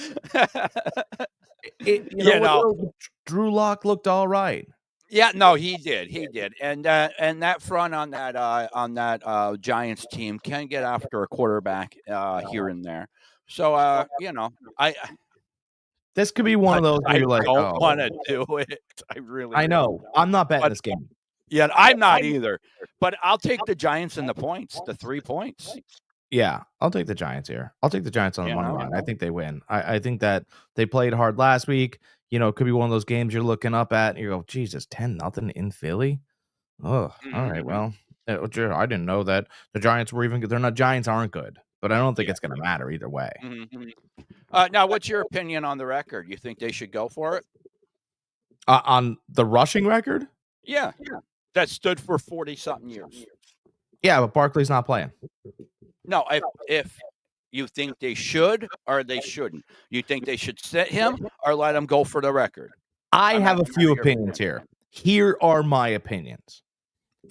Speaker 2: Drew Lock looked all right.
Speaker 3: Yeah, no, he did, and that front on that Giants team can get after a quarterback here and there. So
Speaker 2: this could be one of those where you're like,
Speaker 3: I don't want to do it. I
Speaker 2: know. I'm not betting this game.
Speaker 3: Yeah, I'm not either. But I'll take the Giants and the points, the 3 points.
Speaker 2: Yeah, I'll take the Giants here. I'll take the Giants on the money line. I think they win. I think that they played hard last week. You know, it could be one of those games you're looking up at and you go, Jesus, 10-0 in Philly? Oh, all right. Well, I didn't know that the Giants were even good. They're not, Giants aren't good, but I don't think it's going to matter either way.
Speaker 3: Now, what's your opinion on the record? You think they should go for it?
Speaker 2: On the rushing record?
Speaker 3: Yeah. That stood for 40-something years.
Speaker 2: Yeah, but Barkley's not playing.
Speaker 3: No, if you think they should or they shouldn't. You think they should sit him or let him go for the record?
Speaker 2: I have a few opinions here. Here are my opinions.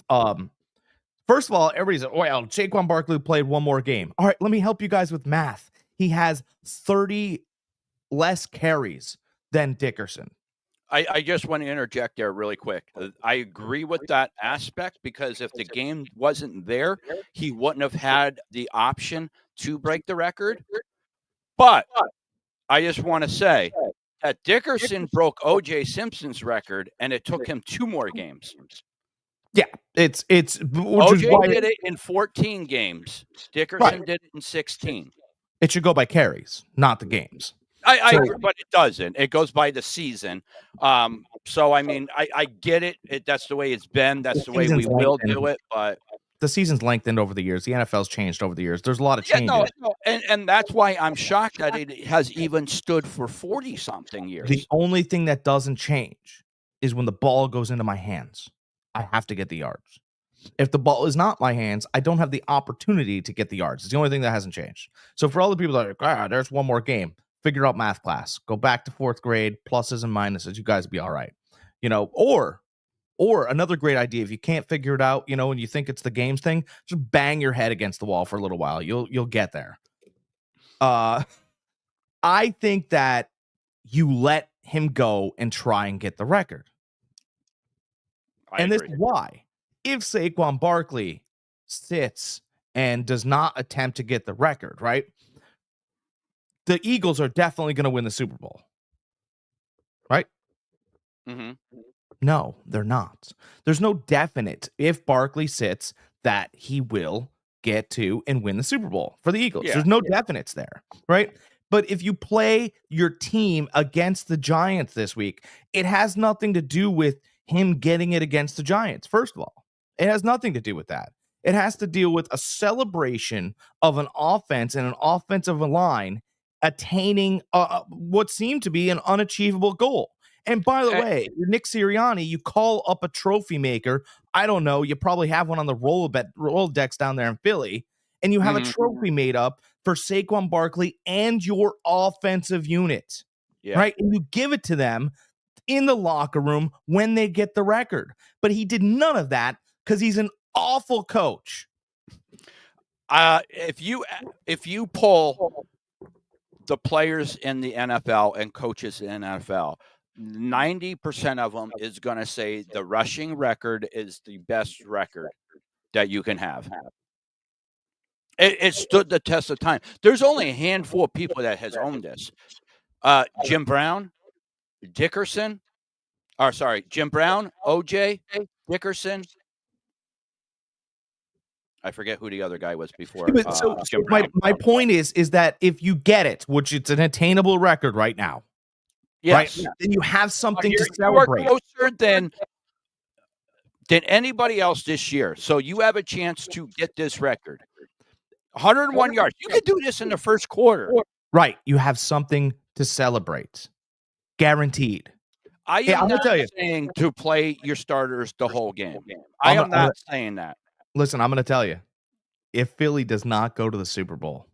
Speaker 2: First of all, everybody's like, well, Saquon Barkley played one more game. All right, let me help you guys with math. He has 30 less carries than Dickerson.
Speaker 3: I just want to interject there really quick. I agree with that aspect because if the game wasn't there, he wouldn't have had the option to break the record. But I just want to say that Dickerson broke O.J. Simpson's record, and it took him 2 more games.
Speaker 2: Yeah, it's
Speaker 3: O.J. did it in 14 games. Dickerson did it in 16.
Speaker 2: It should go by carries, not the games.
Speaker 3: I agree, but it doesn't. It goes by the season. So, I mean, I get it. That's the way it's been. That's the way we will do it. But
Speaker 2: the season's lengthened over the years. The NFL's changed over the years. There's a lot of changes.
Speaker 3: No, and that's why I'm shocked that it has even stood for 40-something years.
Speaker 2: The only thing that doesn't change is when the ball goes into my hands. I have to get the yards. If the ball is not my hands, I don't have the opportunity to get the yards. It's the only thing that hasn't changed. So for all the people that are like, there's one more game, figure out math class. Go back to 4th grade, pluses and minuses. You guys be all right. Or another great idea, if you can't figure it out, and you think it's the games thing, just bang your head against the wall for a little while. You'll get there. I think that you let him go and try and get the record. This is why. If Saquon Barkley sits and does not attempt to get the record, right? The Eagles are definitely going to win the Super Bowl. Right?
Speaker 3: Mm-hmm.
Speaker 2: No, they're not. There's no definite if Barkley sits that he will get to and win the Super Bowl for the Eagles. There's no definites there, right? But if you play your team against the Giants this week, it has nothing to do with him getting it against the Giants. First of all, it has nothing to do with that. It has to deal with a celebration of an offense and an offensive line attaining what seemed to be an unachievable goal. And by the way, Nick Sirianni, you call up a trophy maker. I don't know. You probably have one on the Rolodex down there in Philly. And you have a trophy made up for Saquon Barkley and your offensive unit. Right? And you give it to them in the locker room when they get the record. But he did none of that because he's an awful coach.
Speaker 3: If you pull the players in the NFL and coaches in the NFL, 90% of them is going to say the rushing record is the best record that you can have. It stood the test of time. There's only a handful of people that has owned this. Jim Brown, Jim Brown, OJ, Dickerson. I forget who the other guy was before.
Speaker 2: So my point is that if you get it, which it's an attainable record right now, right? Then you have something to celebrate.
Speaker 3: You're closer than anybody else this year. So you have a chance to get this record. 101 yards. You can do this in the first quarter.
Speaker 2: Right. You have something to celebrate. Guaranteed.
Speaker 3: I am not saying to play your starters the whole game. I am not saying that.
Speaker 2: Listen, I'm going to tell you. If Philly does not go to the Super Bowl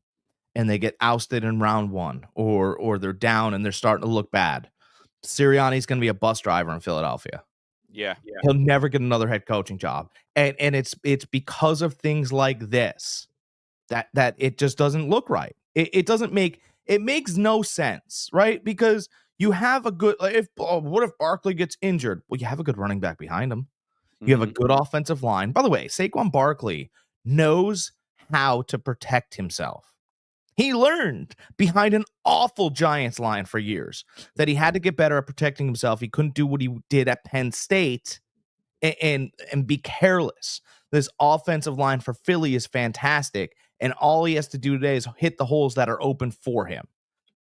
Speaker 2: and they get ousted in round 1 or they're down and they're starting to look bad, Sirianni's going to be a bus driver in Philadelphia.
Speaker 3: Yeah.
Speaker 2: He'll never get another head coaching job. And it's because of things like this that it just doesn't look right. It makes no sense, right? Because you have a good what if Barkley gets injured? Well, you have a good running back behind him. You have a good offensive line. By the way, Saquon Barkley knows how to protect himself. He learned behind an awful Giants line for years that he had to get better at protecting himself. He couldn't do what he did at Penn State and be careless. This offensive line for Philly is fantastic, and all he has to do today is hit the holes that are open for him.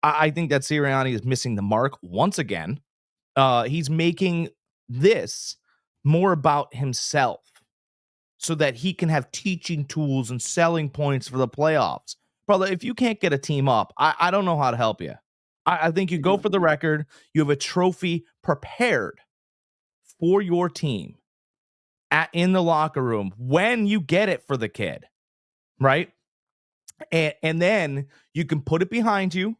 Speaker 2: I think that Sirianni is missing the mark once again. He's making this more about himself so that he can have teaching tools and selling points for the playoffs. Brother, if you can't get a team up, I don't know how to help you. I think you go for the record. You have a trophy prepared for your team in the locker room when you get it for the kid, right? And then you can put it behind you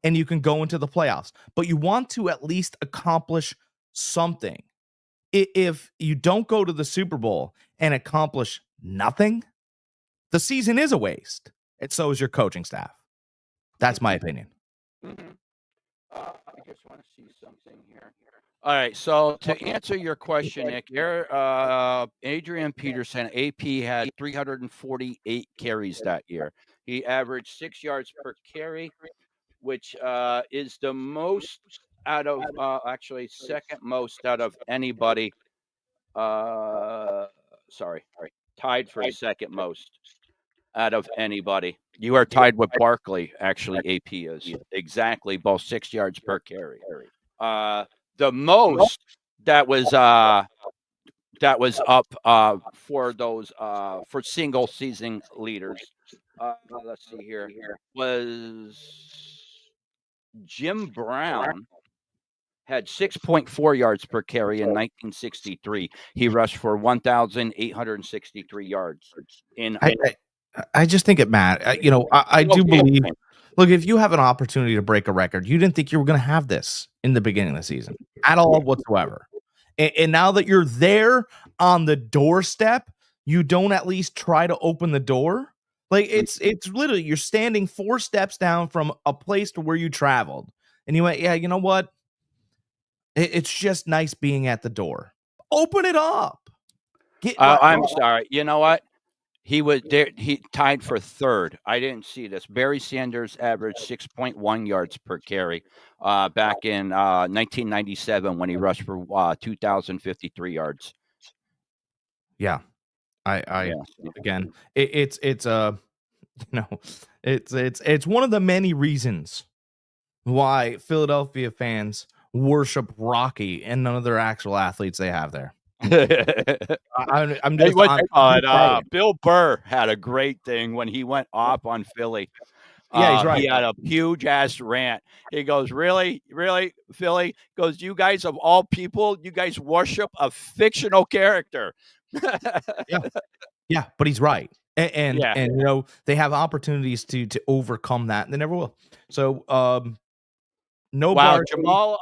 Speaker 2: and you can go into the playoffs. But you want to at least accomplish something. If you don't go to the Super Bowl and accomplish nothing, the season is a waste. And so is your coaching staff. That's my opinion.
Speaker 4: I just want to see something here.
Speaker 3: All right. So to answer your question, Nick, Adrian Peterson, AP had 348 carries that year. He averaged 6 yards per carry, which is the most out of second most out of anybody. Tied for second most out of anybody. You are tied with Barkley. Actually, AP is exactly both 6 yards per carry. The most that was up for those for single season leaders. Let's see here. Was Jim Brown had 6.4 yards per carry in 1963. He rushed for 1,863 yards in
Speaker 2: I just think it matters. I do believe. Look, if you have an opportunity to break a record, you didn't think you were going to have this in the beginning of the season at all whatsoever. And now that you're there on the doorstep, you don't at least try to open the door. Like it's literally you're standing 4 steps down from a place to where you traveled, and you went, yeah, you know what? It's just nice being at the door. Open it up.
Speaker 3: I'm sorry. You know what? He was there. He tied for third. I didn't see this. Barry Sanders averaged 6.1 yards per carry back in 1997 when he rushed for 2,053 yards.
Speaker 2: Yeah, again, it's one of the many reasons why Philadelphia fans worship Rocky and none of their actual athletes they have there. I'm just
Speaker 3: Bill Burr had a great thing when he went off on Philly.
Speaker 2: Yeah, he's right.
Speaker 3: He had a huge ass rant. He goes, really, Philly? Goes, you guys of all people, you guys worship a fictional character.
Speaker 2: Yeah, but he's right. And they have opportunities to overcome that, and they never will. So
Speaker 3: Jamal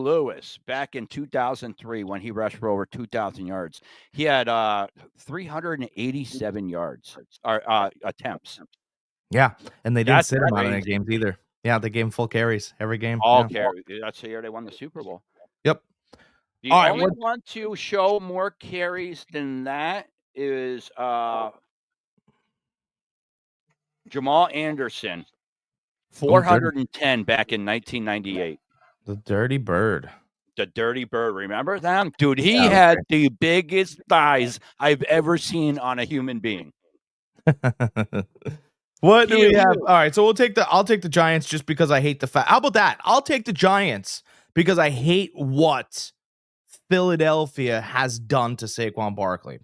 Speaker 3: Lewis back in 2003 when he rushed for over 2,000 yards, he had 387 yards or attempts.
Speaker 2: Yeah, and they didn't sit him out of any games either. Yeah, they gave him full carries every game.
Speaker 3: All carries. That's the year they won the Super Bowl.
Speaker 2: Yep.
Speaker 3: The only one to show more carries than that is Jamal Anderson. 410 back in 1998.
Speaker 2: The Dirty Bird.
Speaker 3: Remember them? Dude, he had the biggest thighs I've ever seen on a human being.
Speaker 2: What do we have? All right, so I'll take the Giants just because I hate the fact. How about that? I'll take the Giants because I hate what Philadelphia has done to Saquon Barkley.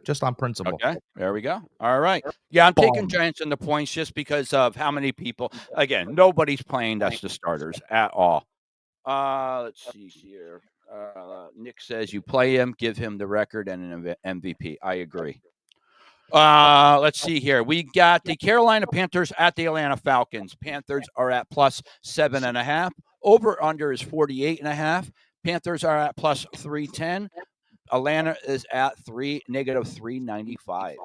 Speaker 2: Just on principle.
Speaker 3: Okay, there we go. All right. Yeah, I'm taking Giants in the points just because of how many people. Again, nobody's playing. That's the starters at all. Let's see here. Nick says you play him, give him the record and an MVP. I agree. Let's see here. We got the Carolina Panthers at the Atlanta Falcons. Panthers are at plus 7.5. Over under is 48.5. Panthers are at plus 310. Atlanta is at negative 395.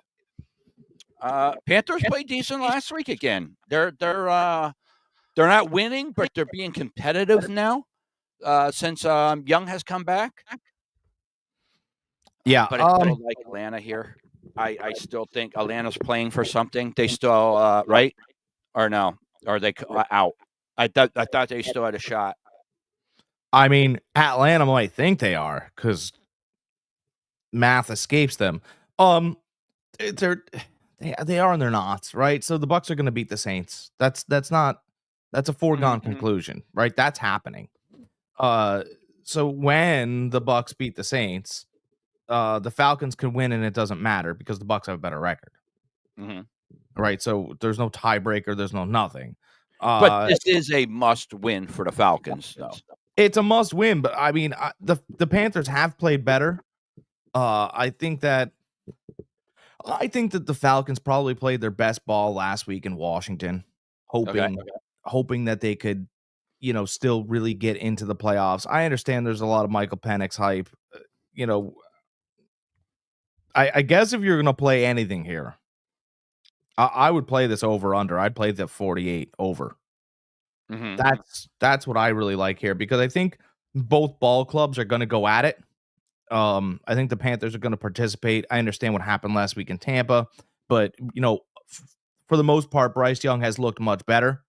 Speaker 3: Panthers played decent last week again. They're not winning, but they're being competitive now since Young has come back.
Speaker 2: Yeah,
Speaker 3: but I still like Atlanta here. I still think Atlanta's playing for something. They still right or no? Or are they out? I thought they still had a shot.
Speaker 2: I mean, Atlanta might think they are because math escapes them. They are and they're not, right? So the Bucs are going to beat the Saints. That's a foregone conclusion, right? That's happening. So when the Bucs beat the Saints, the Falcons could win and it doesn't matter because the Bucs have a better record. Right? So there's no tiebreaker, there's no nothing.
Speaker 3: But this is a must win for the Falcons, though.
Speaker 2: It's a must win, but I mean, the Panthers have played better. I think that the Falcons probably played their best ball last week in Washington, hoping that they could, still really get into the playoffs. I understand there's a lot of Michael Penix hype. I guess if you're going to play anything here, I would play this over under. I'd play the 48 over. That's what I really like here because I think both ball clubs are going to go at it. I think the Panthers are going to participate. I understand what happened last week in Tampa, but for the most part, Bryce Young has looked much better.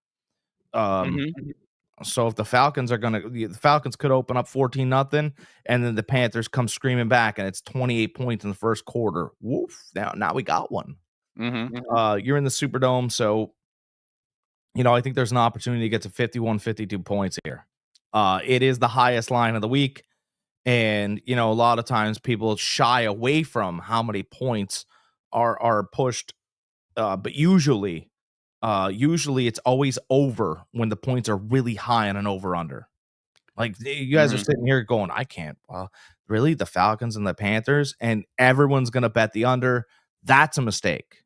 Speaker 2: So if the Falcons the Falcons could open up 14-0, and then the Panthers come screaming back, and it's 28 points in the first quarter. Woof! Now we got one. You're in the Superdome, so I think there's an opportunity to get to 51, 52 points here. It is the highest line of the week. And, a lot of times people shy away from how many points are pushed. But usually it's always over when the points are really high on an over-under. Like you guys are sitting here going, I can't. Well, really, the Falcons and the Panthers, and everyone's gonna bet the under. That's a mistake.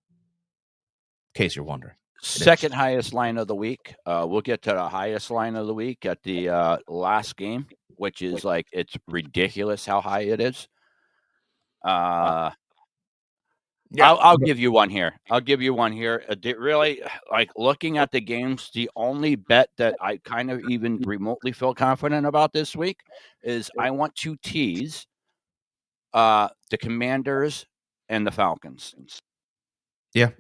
Speaker 2: In case you're wondering.
Speaker 3: Second highest line of the week. We'll get to the highest line of the week at the last game, which is like it's ridiculous how high it is. I'll give you one here. Really, like looking at the games, the only bet that I kind of even remotely feel confident about this week is I want to tease the Commanders and the Falcons.
Speaker 2: Yeah.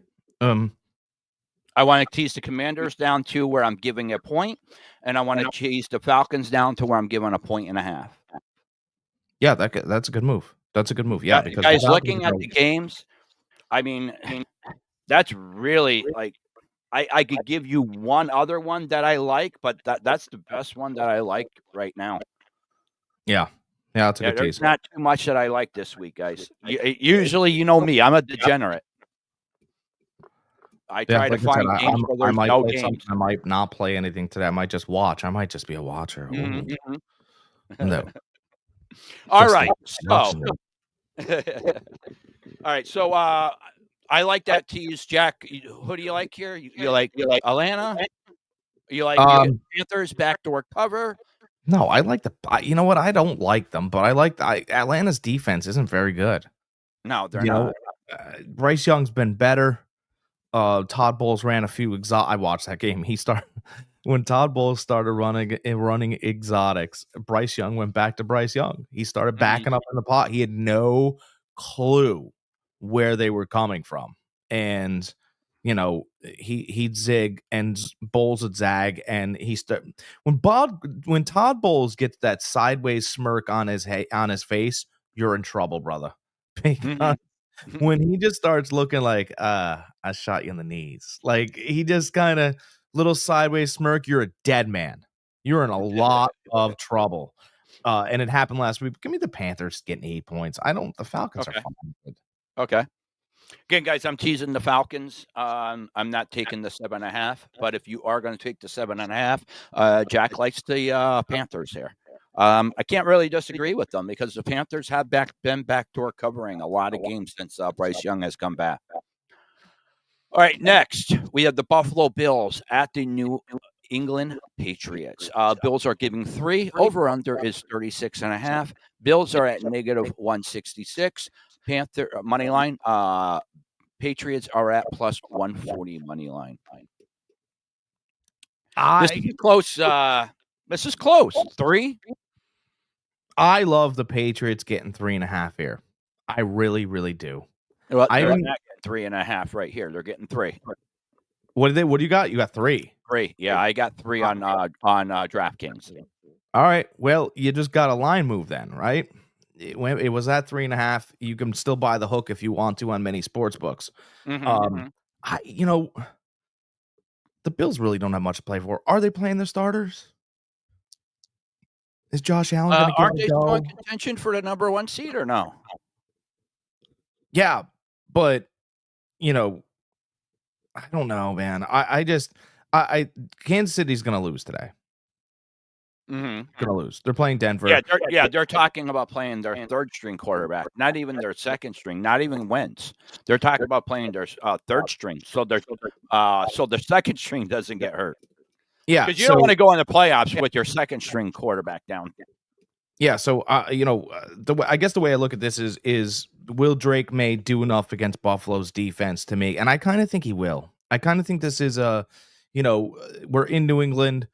Speaker 3: I want to tease the Commanders down to where I'm giving a point, and I want to tease the Falcons down to where I'm giving a 1.5.
Speaker 2: Yeah, that's a good move. That's a good move. Yeah, because
Speaker 3: guys, looking at the games, I mean, that's really like I could give you one other one that I like, but that's the best one that I like right now.
Speaker 2: Yeah, that's a good
Speaker 3: There's
Speaker 2: tease.
Speaker 3: not too much that I like this week, guys. Usually, you know me, I'm a degenerate. I try to find games where there's no games.
Speaker 2: I might not play anything today. I might just watch. I might just be a watcher. No.
Speaker 3: All right. So, I like that tease, Jack. Who do you like here? You like Atlanta? You like Panthers backdoor cover?
Speaker 2: No, I like you know what? I don't like them, but I like Atlanta's defense isn't very good.
Speaker 3: No, they're not.
Speaker 2: Bryce Young's been better. Todd Bowles ran a few I watched that game. When Todd Bowles started running exotics, Bryce Young went back to Bryce Young. He started backing up in the pot. He had no clue where they were coming from. And, he'd zig and Bowles would zag. And when Todd Bowles gets that sideways smirk on his face, you're in trouble, brother. Because when he just starts looking like, I shot you in the knees. Like he just kind of little sideways smirk, you're a dead man. You're in a lot of trouble. And it happened last week. Give me the Panthers getting 8 points. The Falcons are fine.
Speaker 3: Okay. Again, guys, I'm teasing the Falcons. I'm not taking the 7.5, but if you are going to take the 7.5, Jack likes the Panthers here. I can't really disagree with them because the Panthers have been backdoor covering a lot of games since Bryce Young has come back. All right, next we have the Buffalo Bills at the New England Patriots. Bills are giving 3. Over under is 36.5. Bills are at -166. Panther money line. Patriots are at plus 140 money line. This is close. This is close. 3.
Speaker 2: I love the Patriots getting 3.5 here. I really, really do.
Speaker 3: Well, they're not getting 3.5 right here. They're getting 3.
Speaker 2: What do you got? You got 3.
Speaker 3: 3. Yeah, I got 3 on DraftKings.
Speaker 2: All right. Well, you just got a line move then, right? It was at 3.5. You can still buy the hook if you want to on many sports books. The Bills really don't have much to play for. Are they playing their starters? Is Josh Allen going to get
Speaker 3: aren't they still in contention for the number 1 seed or no?
Speaker 2: Yeah, but I don't know, man. Kansas City's going to lose today. Going to lose. They're playing Denver.
Speaker 3: They're talking about playing their third string quarterback, not even their second string, not even Wentz. They're talking about playing their third string, so their second string doesn't get hurt.
Speaker 2: Yeah,
Speaker 3: because you don't want to go in the playoffs with your second string quarterback down.
Speaker 2: Yeah, so I guess the way I look at this is will Drake May do enough against Buffalo's defense to make? And I kind of think he will. I kind of think this is we're in New England.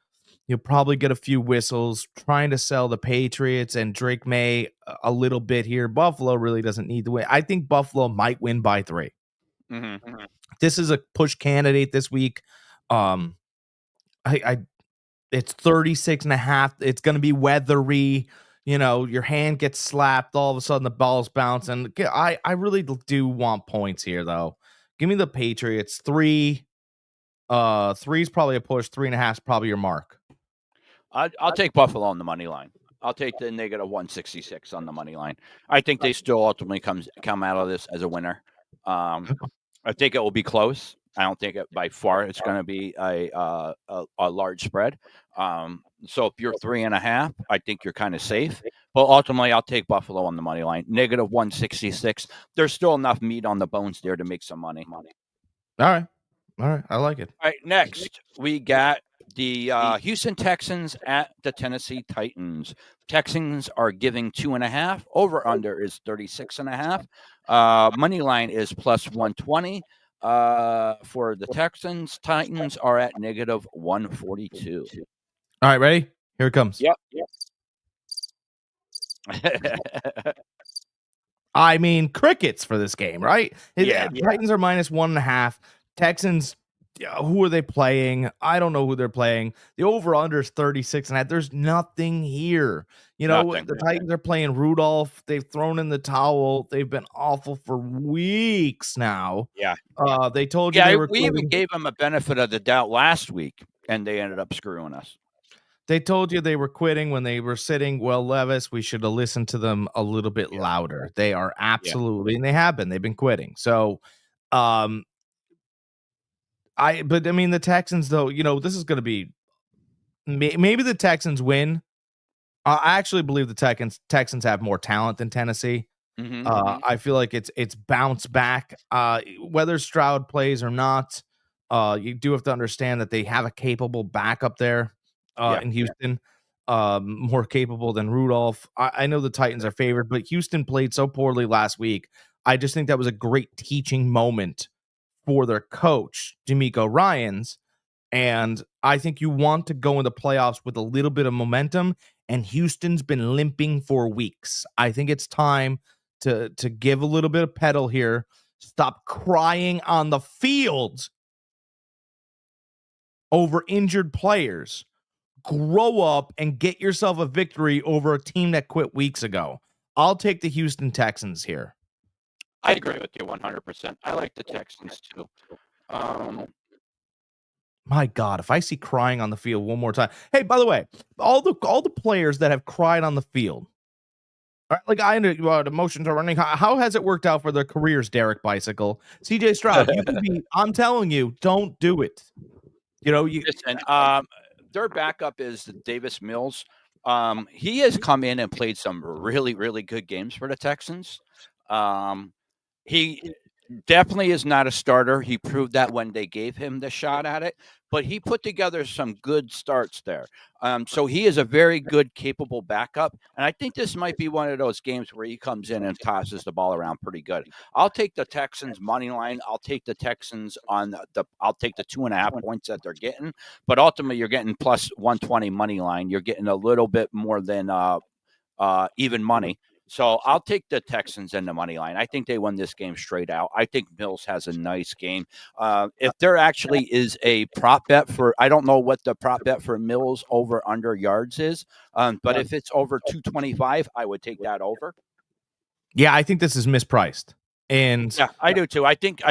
Speaker 2: You'll probably get a few whistles trying to sell the Patriots and Drake May a little bit here. Buffalo really doesn't need to win. I think Buffalo might win by 3. This is a push candidate this week. It's 36.5. It's going to be weathery. Your hand gets slapped. All of a sudden the ball's bouncing. I really do want points here though. Give me the Patriots. 3. 3 is probably a push. 3.5 is probably your mark.
Speaker 3: I'll take Buffalo on the money line. I'll take the -166 on the money line. I think they still ultimately come out of this as a winner. I think it will be close. I don't think by far it's going to be a large spread. So if you're 3.5, I think you're kind of safe. But ultimately, I'll take Buffalo on the money line. Negative 166. There's still enough meat on the bones there to make some money.
Speaker 2: All right. I like it.
Speaker 3: All right, next we got the Houston Texans at the Tennessee Titans. Texans are giving 2.5. Over under is 36.5. Money line is plus 120. For the Texans, Titans are at negative 142.
Speaker 2: All right, ready? Here it comes.
Speaker 3: Yep.
Speaker 2: I mean, crickets for this game, right?
Speaker 3: Yeah.
Speaker 2: Titans are minus 1.5. Texans, who are they playing? I don't know who they're playing. The over-under is 36.5. There's nothing here. You know,
Speaker 3: Nothing.
Speaker 2: the Titans are playing Rudolph. They've thrown in the towel. They've been awful for weeks now.
Speaker 3: Yeah.
Speaker 2: They told you they were
Speaker 3: we even gave them a benefit of the doubt last week, and they ended up screwing us.
Speaker 2: They told you they were quitting when they were sitting. Well, Levis, we should have listened to them a little bit louder. They are absolutely, and they have been. They've been quitting. So, but I mean, the Texans, though, you know, this is going to be maybe the Texans win. I actually believe the Texans have more talent than Tennessee. I feel like it's bounce back. Whether Stroud plays or not, you do have to understand that they have a capable backup there in Houston, more capable than Rudolph. I know the Titans are favored, but Houston played so poorly last week. I just think that was a great teaching moment for their coach, D'Amico Ryans. And I think you want to go into playoffs with a little bit of momentum, and Houston's been limping for weeks. I think it's time to give a little bit of pedal here. Stop crying on the field over injured players. Grow up and get yourself a victory over a team that quit weeks ago. I'll take the Houston Texans here.
Speaker 4: I agree with you 100%. I like the Texans too.
Speaker 2: My God, if I see crying on the field one more time. Hey, by the way, all the players that have cried on the field, like I know emotions are running. How has it worked out for their careers, Derek Bicycle? CJ Stroud, you can be, I'm telling you, don't do it. You know,
Speaker 3: listen, their backup is Davis Mills. He has come in and played some really, really good games for the Texans. He definitely is not a starter. He proved that when they gave him the shot at it, but he put together some good starts there. So he is a very good, capable backup. And I think this might be one of those games where he comes in and tosses the ball around pretty good. I'll take the Texans money line. I'll take the Texans I'll take the 2.5 points that they're getting, but ultimately you're getting plus 120 money line. You're getting a little bit more than even money. So I'll take the Texans in the money line. I think they won this game straight out. I think Mills has a nice game. If there actually is a prop bet I don't know what the prop bet for Mills over under yards is, but if it's over 225, I would take that over.
Speaker 2: Yeah, I think this is mispriced. And
Speaker 3: yeah, I do too. I think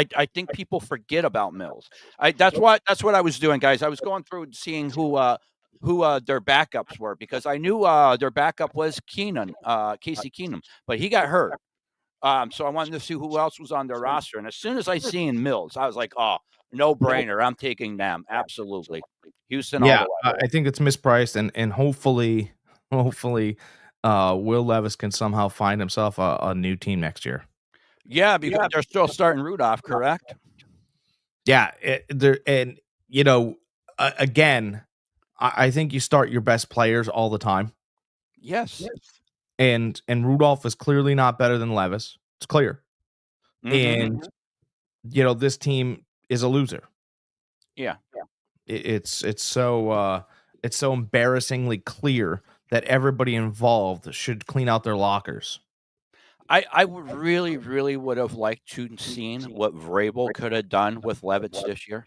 Speaker 3: people forget about Mills. That's what I was doing, guys. I was going through seeing who their backups were, because I knew their backup was Casey Keenum, but he got hurt. So I wanted to see who else was on their roster. And as soon as I seen Mills, I was like, oh, no brainer. I'm taking them. Absolutely. Houston.
Speaker 2: Yeah, I think it's mispriced, and hopefully Will Levis can somehow find himself a new team next year.
Speaker 3: Yeah, because they're still starting Rudolph, correct?
Speaker 2: Yeah. Again, I think you start your best players all the time.
Speaker 3: Yes.
Speaker 2: And Rudolph is clearly not better than Levis. It's clear. And this team is a loser.
Speaker 3: Yeah.
Speaker 2: It's so embarrassingly clear that everybody involved should clean out their lockers.
Speaker 3: I would really would have liked to seen what Vrabel could have done with Levis this year.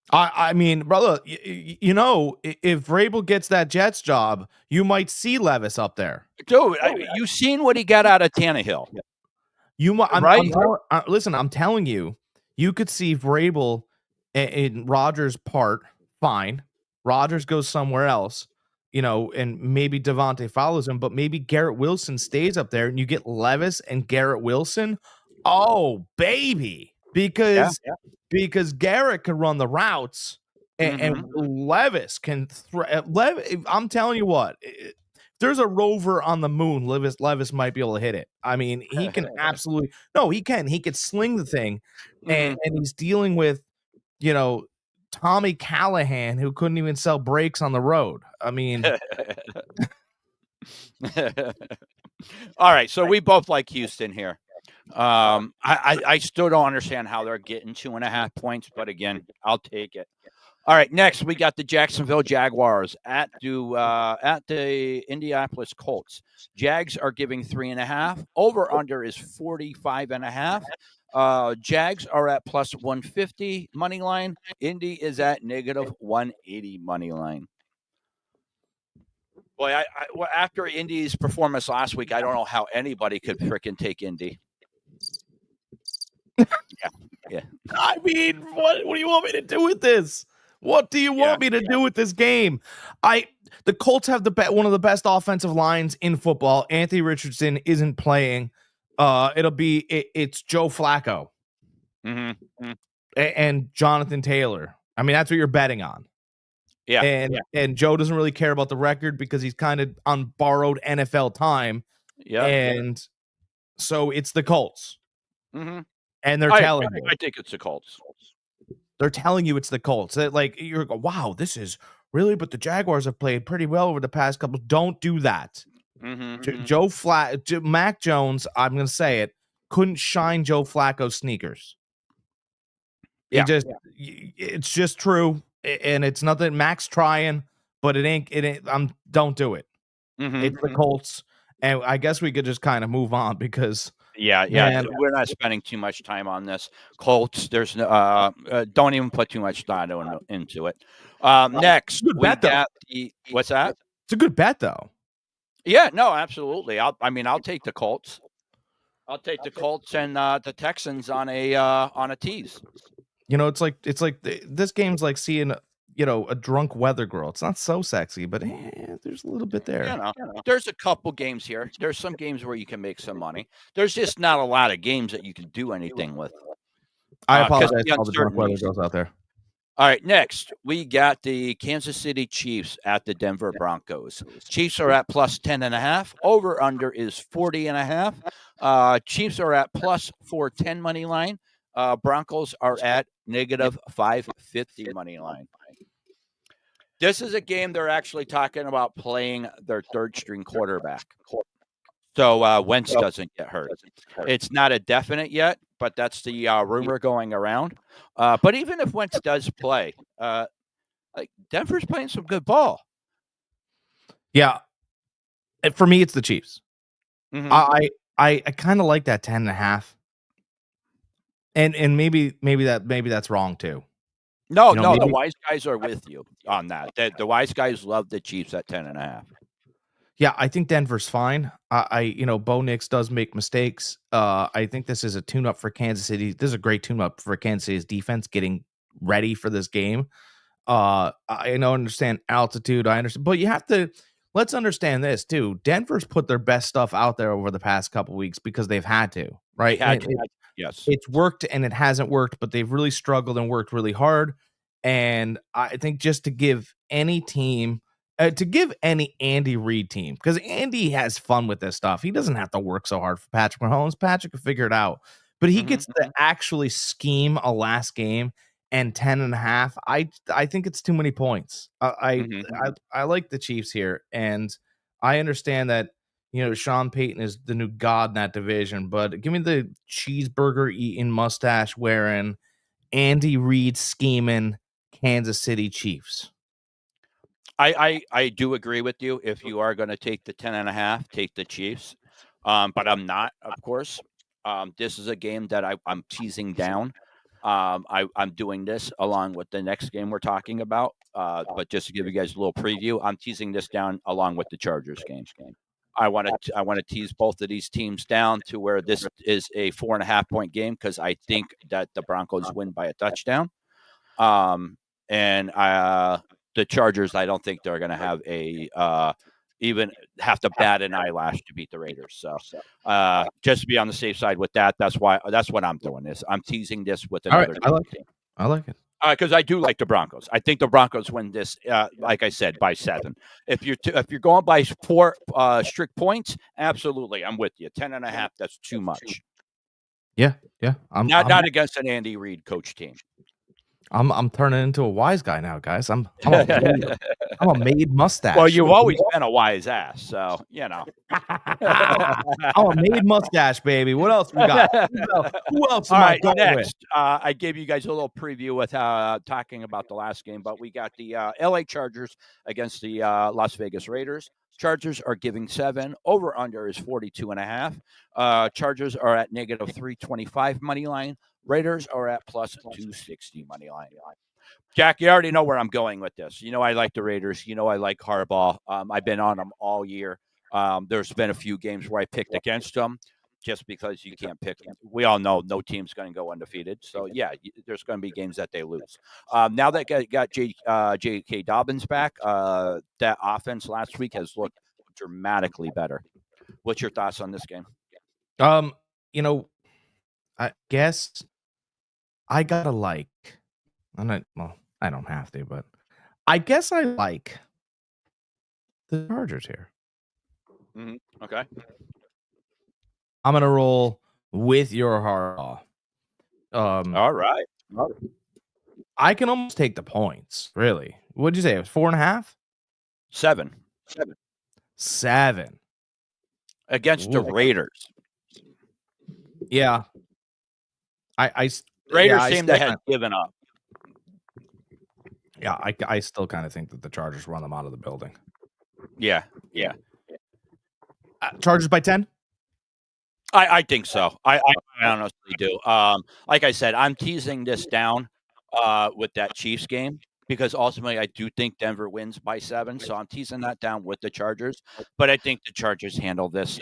Speaker 2: I mean, brother, if Vrabel gets that Jets job, you might see Levis up there.
Speaker 3: Dude, you seen what he got out of Tannehill.
Speaker 2: Listen, I'm telling you, you could see Vrabel in Rodgers' part, fine. Rodgers goes somewhere else, and maybe Devontae follows him, but maybe Garrett Wilson stays up there, and you get Levis and Garrett Wilson. Oh, baby. because Garrett can run the routes and
Speaker 3: Mm-hmm.
Speaker 2: Levis can I'm telling you what, if there's a rover on the moon, Levis might be able to hit it. I mean, he can absolutely he can sling the thing, and he's dealing with, you know, Tommy Callahan, who couldn't even sell brakes on the road. I mean,
Speaker 3: All right, so we both like Houston here. I still don't understand how they're getting 2.5 points, but again, I'll take it. All right, next we got the Jacksonville Jaguars at the Indianapolis Colts. Jags are giving 3.5. Over under is 45.5. Jags are at plus 150 money line. Indy is at negative 180 money line. Boy, well, after Indy's performance last week, I don't know how anybody could freaking take Indy. Yeah.
Speaker 2: I mean, what do you want me to do with this? What do you want me to do with this game? The Colts have one of the best offensive lines in football. Anthony Richardson isn't playing. It's Joe Flacco and Jonathan Taylor. I mean, that's what you're betting on.
Speaker 3: Yeah.
Speaker 2: And Joe doesn't really care about the record because he's kind of on borrowed NFL time.
Speaker 3: Yeah.
Speaker 2: And so it's the Colts.
Speaker 3: Mm-hmm.
Speaker 2: And they're telling you.
Speaker 3: I think it's the Colts.
Speaker 2: They're telling you it's the Colts. Like, you're going, wow, this is really, but the Jaguars have played pretty well over the past couple. Don't do that. Mac Jones, I'm going to say it, couldn't shine Joe Flacco's sneakers. It's just true. And it's nothing. Mac's trying, but it ain't. Don't do it. It's the Colts. And I guess we could just kind of move on because.
Speaker 3: Yeah. We're not spending too much time on this. Colts, there's no, don't even put too much thought into it. Next, we got what's that?
Speaker 2: It's a good bet, though.
Speaker 3: Yeah, no, absolutely. I'll take the Colts. I'll take the Colts and the Texans on a tease.
Speaker 2: You know, it's like this game's like seeing, a drunk weather girl. It's not so sexy, but there's a little bit there.
Speaker 3: There's a couple games here. There's some games where you can make some money. There's just not a lot of games that you can do anything with.
Speaker 2: I apologize to all the drunk weather girls out there.
Speaker 3: All right, next we got the Kansas City Chiefs at the Denver Broncos. Chiefs are at plus 10.5. Over under is 40.5. Chiefs are at plus 410 money line. Broncos are at negative 550 money line. This is a game they're actually talking about playing their third string quarterback. So Wentz doesn't get hurt. It's not a definite yet, but that's the rumor going around. But even if Wentz does play, Denver's playing some good ball.
Speaker 2: Yeah. For me, it's the Chiefs. I kind of like that 10.5. And maybe that's wrong too.
Speaker 3: No, the wise guys are with you on that. The wise guys love the Chiefs at 10.5.
Speaker 2: Yeah, I think Denver's fine. Bo Nix does make mistakes. I think this is a tune-up for Kansas City. This is a great tune-up for Kansas City's defense getting ready for this game. I understand altitude. I understand, but let's understand this too. Denver's put their best stuff out there over the past couple weeks because they've had to, right?
Speaker 3: Yes,
Speaker 2: it's worked and it hasn't worked, but they've really struggled and worked really hard. And I think just to give any team, any Andy Reid team, because Andy has fun with this stuff. He doesn't have to work so hard for Patrick Mahomes. Patrick can figure it out, but he gets to actually scheme a last game and 10.5. I think it's too many points. I like the Chiefs here, and I understand that. Sean Payton is the new god in that division, but give me the cheeseburger eating, mustache wearing, Andy Reid scheming Kansas City Chiefs.
Speaker 3: I do agree with you. If you are going to take the 10.5, take the Chiefs. But I'm not, of course. This is a game that I'm teasing down. I'm doing this along with the next game we're talking about. But just to give you guys a little preview, I'm teasing this down along with the Chargers game. I want to tease both of these teams down to where this is a 4.5 point game because I think that the Broncos win by a touchdown. And the Chargers, I don't think they're going to have a even have to bat an eyelash to beat the Raiders. So just to be on the safe side with that, that's what I'm doing. I'm teasing this with
Speaker 2: All right,
Speaker 3: another team.
Speaker 2: I like it.
Speaker 3: Because I do like the Broncos. I think the Broncos win this, like I said, by 7. If you're going by 4 strict points, absolutely, I'm with you. 10.5, that's too much.
Speaker 2: Yeah. I'm
Speaker 3: Not against an Andy Reid coach team.
Speaker 2: I'm turning into a wise guy now, guys. I'm a made mustache.
Speaker 3: Well, you've always been a wise ass, so you know.
Speaker 2: I'm a made mustache, baby. What else we got? Who else?
Speaker 3: All right,
Speaker 2: going
Speaker 3: next, I gave you guys a little preview with talking about the last game, but we got the LA Chargers against the Las Vegas Raiders. Chargers are giving 7. Over under is 42.5. Chargers are at negative 325 money line. Raiders are at plus 260 money line. Jack, you already know where I'm going with this. You know I like the Raiders. You know I like Harbaugh. I've been on them all year. There's been a few games where I picked against them just because you can't pick them. We all know no team's going to go undefeated. So, yeah, there's going to be games that they lose. Now that got J.K. Dobbins back, that offense last week has looked dramatically better. What's your thoughts on this game?
Speaker 2: You know, I guess I gotta like. I don't have to, but I guess I like the Chargers here.
Speaker 3: Mm-hmm. Okay.
Speaker 2: I'm gonna roll with your Harbaugh.
Speaker 3: All right.
Speaker 2: I can almost take the points. Really? What'd you say? It was 4.5?
Speaker 3: 7.
Speaker 2: 7
Speaker 3: Against the Raiders.
Speaker 2: Yeah.
Speaker 3: Raiders seem to have given up.
Speaker 2: Yeah, I still kind of think that the Chargers run them out of the building.
Speaker 3: Yeah.
Speaker 2: Chargers by 10?
Speaker 3: I think so. I honestly do. Like I said, I'm teasing this down with that Chiefs game because ultimately I do think Denver wins by 7. So I'm teasing that down with the Chargers. But I think the Chargers handle this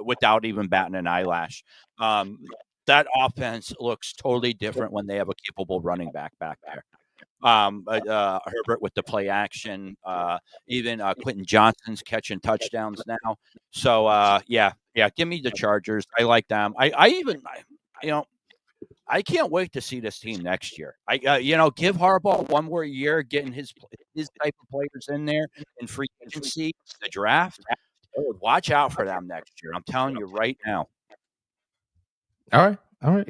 Speaker 3: without even batting an eyelash. That offense looks totally different when they have a capable running back there. Herbert with the play action, even Quentin Johnson's catching touchdowns now. So yeah, give me the Chargers. I like them. I can't wait to see this team next year. Give Harbaugh one more year, getting his type of players in there in free agency, the draft. Watch out for them next year. I'm telling you right now.
Speaker 2: All right.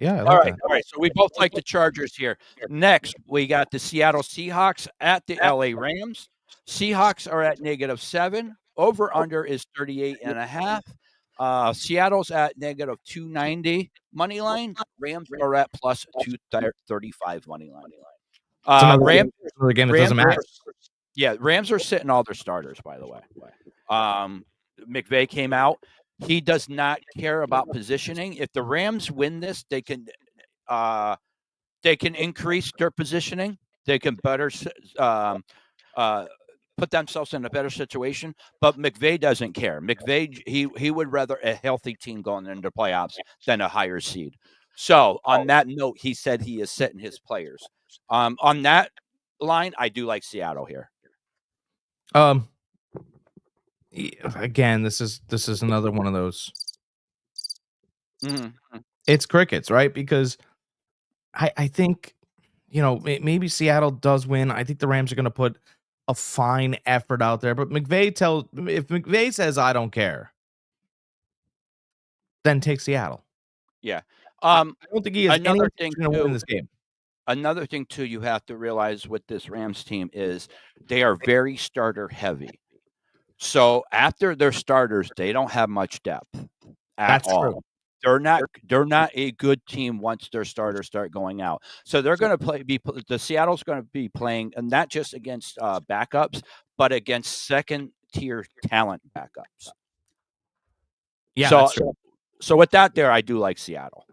Speaker 2: Yeah.
Speaker 3: All right. So we both like the Chargers here. Next, we got the Seattle Seahawks at the LA Rams. Seahawks are at negative 7. Over under is 38.5. Seattle's at negative 290 money line. Rams are at plus 235 money line.
Speaker 2: Rams game that doesn't matter.
Speaker 3: Rams are sitting all their starters, by the way. McVay came out. He does not care about positioning. If the Rams win this, they can increase their positioning. They can better put themselves in a better situation. But McVay doesn't care. McVay he would rather a healthy team going into playoffs than a higher seed. So on that note, he said he is setting his players. On that line, I do like Seattle here.
Speaker 2: Again, this is another one of those.
Speaker 3: Mm-hmm.
Speaker 2: It's crickets, right? Because I think, maybe Seattle does win. I think the Rams are going to put a fine effort out there. But if McVay says I don't care, then take Seattle.
Speaker 3: Yeah.
Speaker 2: I don't think he has
Speaker 3: another
Speaker 2: anything
Speaker 3: thing
Speaker 2: to win this game.
Speaker 3: Another thing too, you have to realize with this Rams team is they are very starter heavy. So after their starters, they don't have much depth at all.
Speaker 2: True.
Speaker 3: They're not a good team once their starters start going out. So they're going to the Seattle's going to be playing not just against backups, but against second tier talent backups.
Speaker 2: Yeah.
Speaker 3: So with that there, I do like Seattle.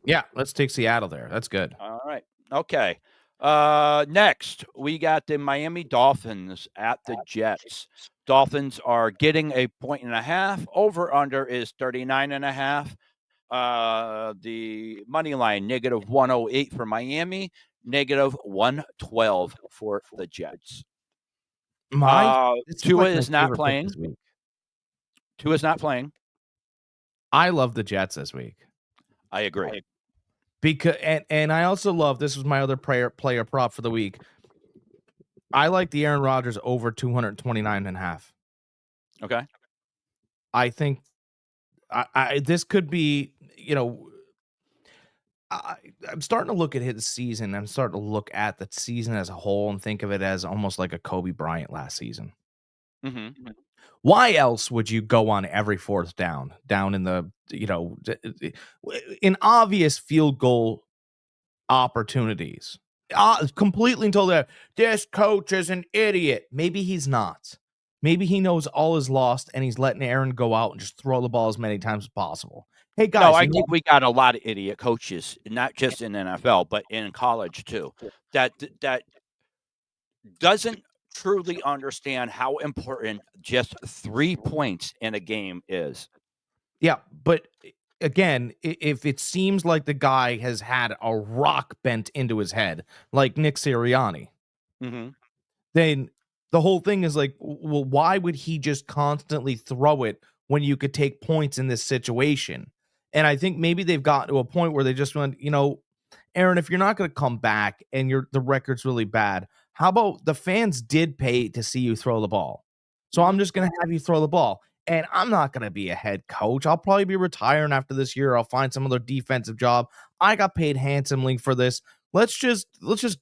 Speaker 2: Yeah, let's take Seattle there. That's good.
Speaker 3: All right. Okay. Next, we got the Miami Dolphins at the Jets. Dolphins are getting 1.5. Over under is 39.5. The money line negative 108 for Miami, negative 112 for the Jets.
Speaker 2: This is
Speaker 3: Tua
Speaker 2: like my
Speaker 3: is not
Speaker 2: favorite pick
Speaker 3: playing.
Speaker 2: this week.
Speaker 3: Tua is not playing.
Speaker 2: I love the Jets this week.
Speaker 3: I agree.
Speaker 2: Because and I also love, this was my other player prop for the week. I like the Aaron Rodgers over 229.5.
Speaker 3: Okay.
Speaker 2: I think I this could be, I'm starting to look at his season. I'm starting to look at the season as a whole and think of it as almost like a Kobe Bryant last season.
Speaker 3: Mm-hmm.
Speaker 2: Why else would you go on every fourth down in the, in obvious field goal opportunities? Completely told that this coach is an idiot. Maybe he's not. Maybe he knows all is lost and he's letting Aaron go out and just throw the ball as many times as possible. Hey guys,
Speaker 3: No, I think we got a lot of idiot coaches, not just in NFL, but in college too, that doesn't truly understand how important just 3 points in a game is.
Speaker 2: yeah, but again, if it seems like the guy has had a rock bent into his head, like Nick Sirianni,
Speaker 3: Mm-hmm.
Speaker 2: then the whole thing is like, well, why would he just constantly throw it when you could take points in this situation? And I think maybe they've gotten to a point where they just went, Aaron, if you're not going to come back and the record's really bad, how about the fans did pay to see you throw the ball? So I'm just going to have you throw the ball. And I'm not going to be a head coach. I'll probably be retiring after this year. I'll find some other defensive job. I got paid handsomely for this. Let's just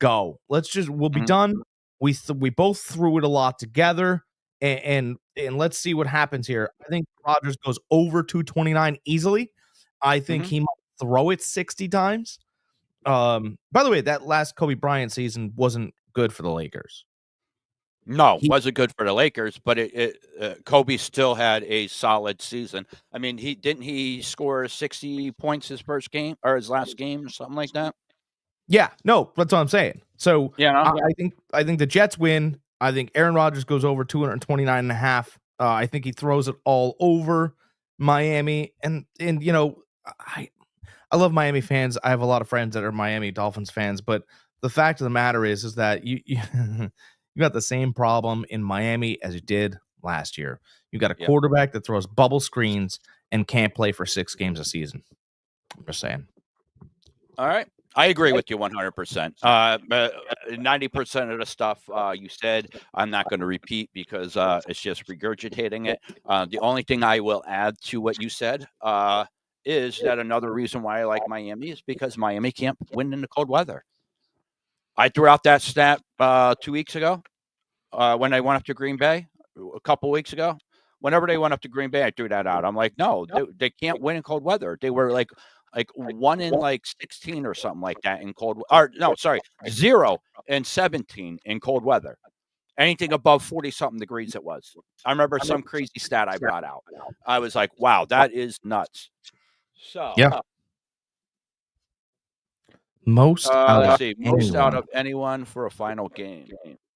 Speaker 2: go. We'll be done. We both threw it a lot together, and let's see what happens here. I think Rodgers goes over 229 easily. I think he might throw it 60 times. By the way, that last Kobe Bryant season wasn't good for the Lakers.
Speaker 3: No, wasn't good for the Lakers, but Kobe still had a solid season. I mean, he score 60 points his first game or his last game or something like that.
Speaker 2: Yeah, no, that's what I'm saying. So
Speaker 3: Yeah,
Speaker 2: I think the Jets win. I think Aaron Rodgers goes over 229.5. I think he throws it all over Miami. And I love Miami fans. I have a lot of friends that are Miami Dolphins fans, but the fact of the matter is that you you got the same problem in Miami as you did last year. You got a quarterback that throws bubble screens and can't play for 6 games a season. I'm just saying.
Speaker 3: All right. I agree with you 100%. 90% of the stuff you said, I'm not going to repeat because it's just regurgitating it. The only thing I will add to what you said is that another reason why I like Miami is because Miami can't win in the cold weather. I threw out that stat 2 weeks ago when they went up to Green Bay a couple weeks ago. Whenever they went up to Green Bay, I threw that out. I'm like, no, they can't win in cold weather. They were like 1 in 16 or something like that in cold. Or no, sorry, 0 in 17 in cold weather. Anything above 40-something degrees it was. I remember some crazy stat I brought out. I was like, wow, that is nuts. So
Speaker 2: yeah. Most
Speaker 3: let's see, most out of anyone for a final game.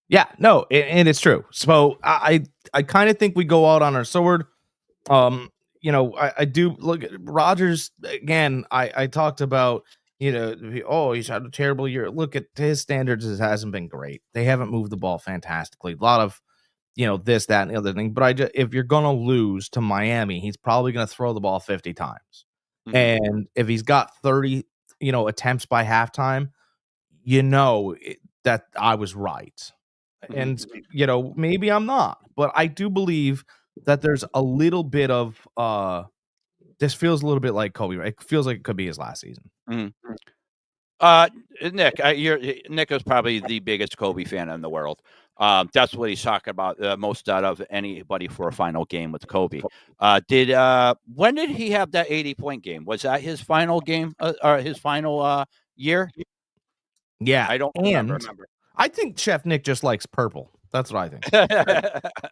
Speaker 2: Yeah, no, and it's true. So I kind of think we go out on our sword. I do look at Rodgers again. I talked about, he's had a terrible year. Look at his standards, it hasn't been great. They haven't moved the ball fantastically. A lot of, this, that, and the other thing. But if you're gonna lose to Miami, he's probably gonna throw the ball 50 times. And if he's got 30, attempts by halftime, that I was right. And maybe I'm not, but I do believe that there's a little bit of this feels a little bit like Kobe, right? It feels like it could be his last season.
Speaker 3: Nick, Nick is probably the biggest Kobe fan in the world. That's what he's talking about most out of anybody for a final game with Kobe. When did he have that 80-point game? Was that his final game or his final year?
Speaker 2: Yeah,
Speaker 3: I don't remember.
Speaker 2: I think Chef Nick just likes purple. That's what I think.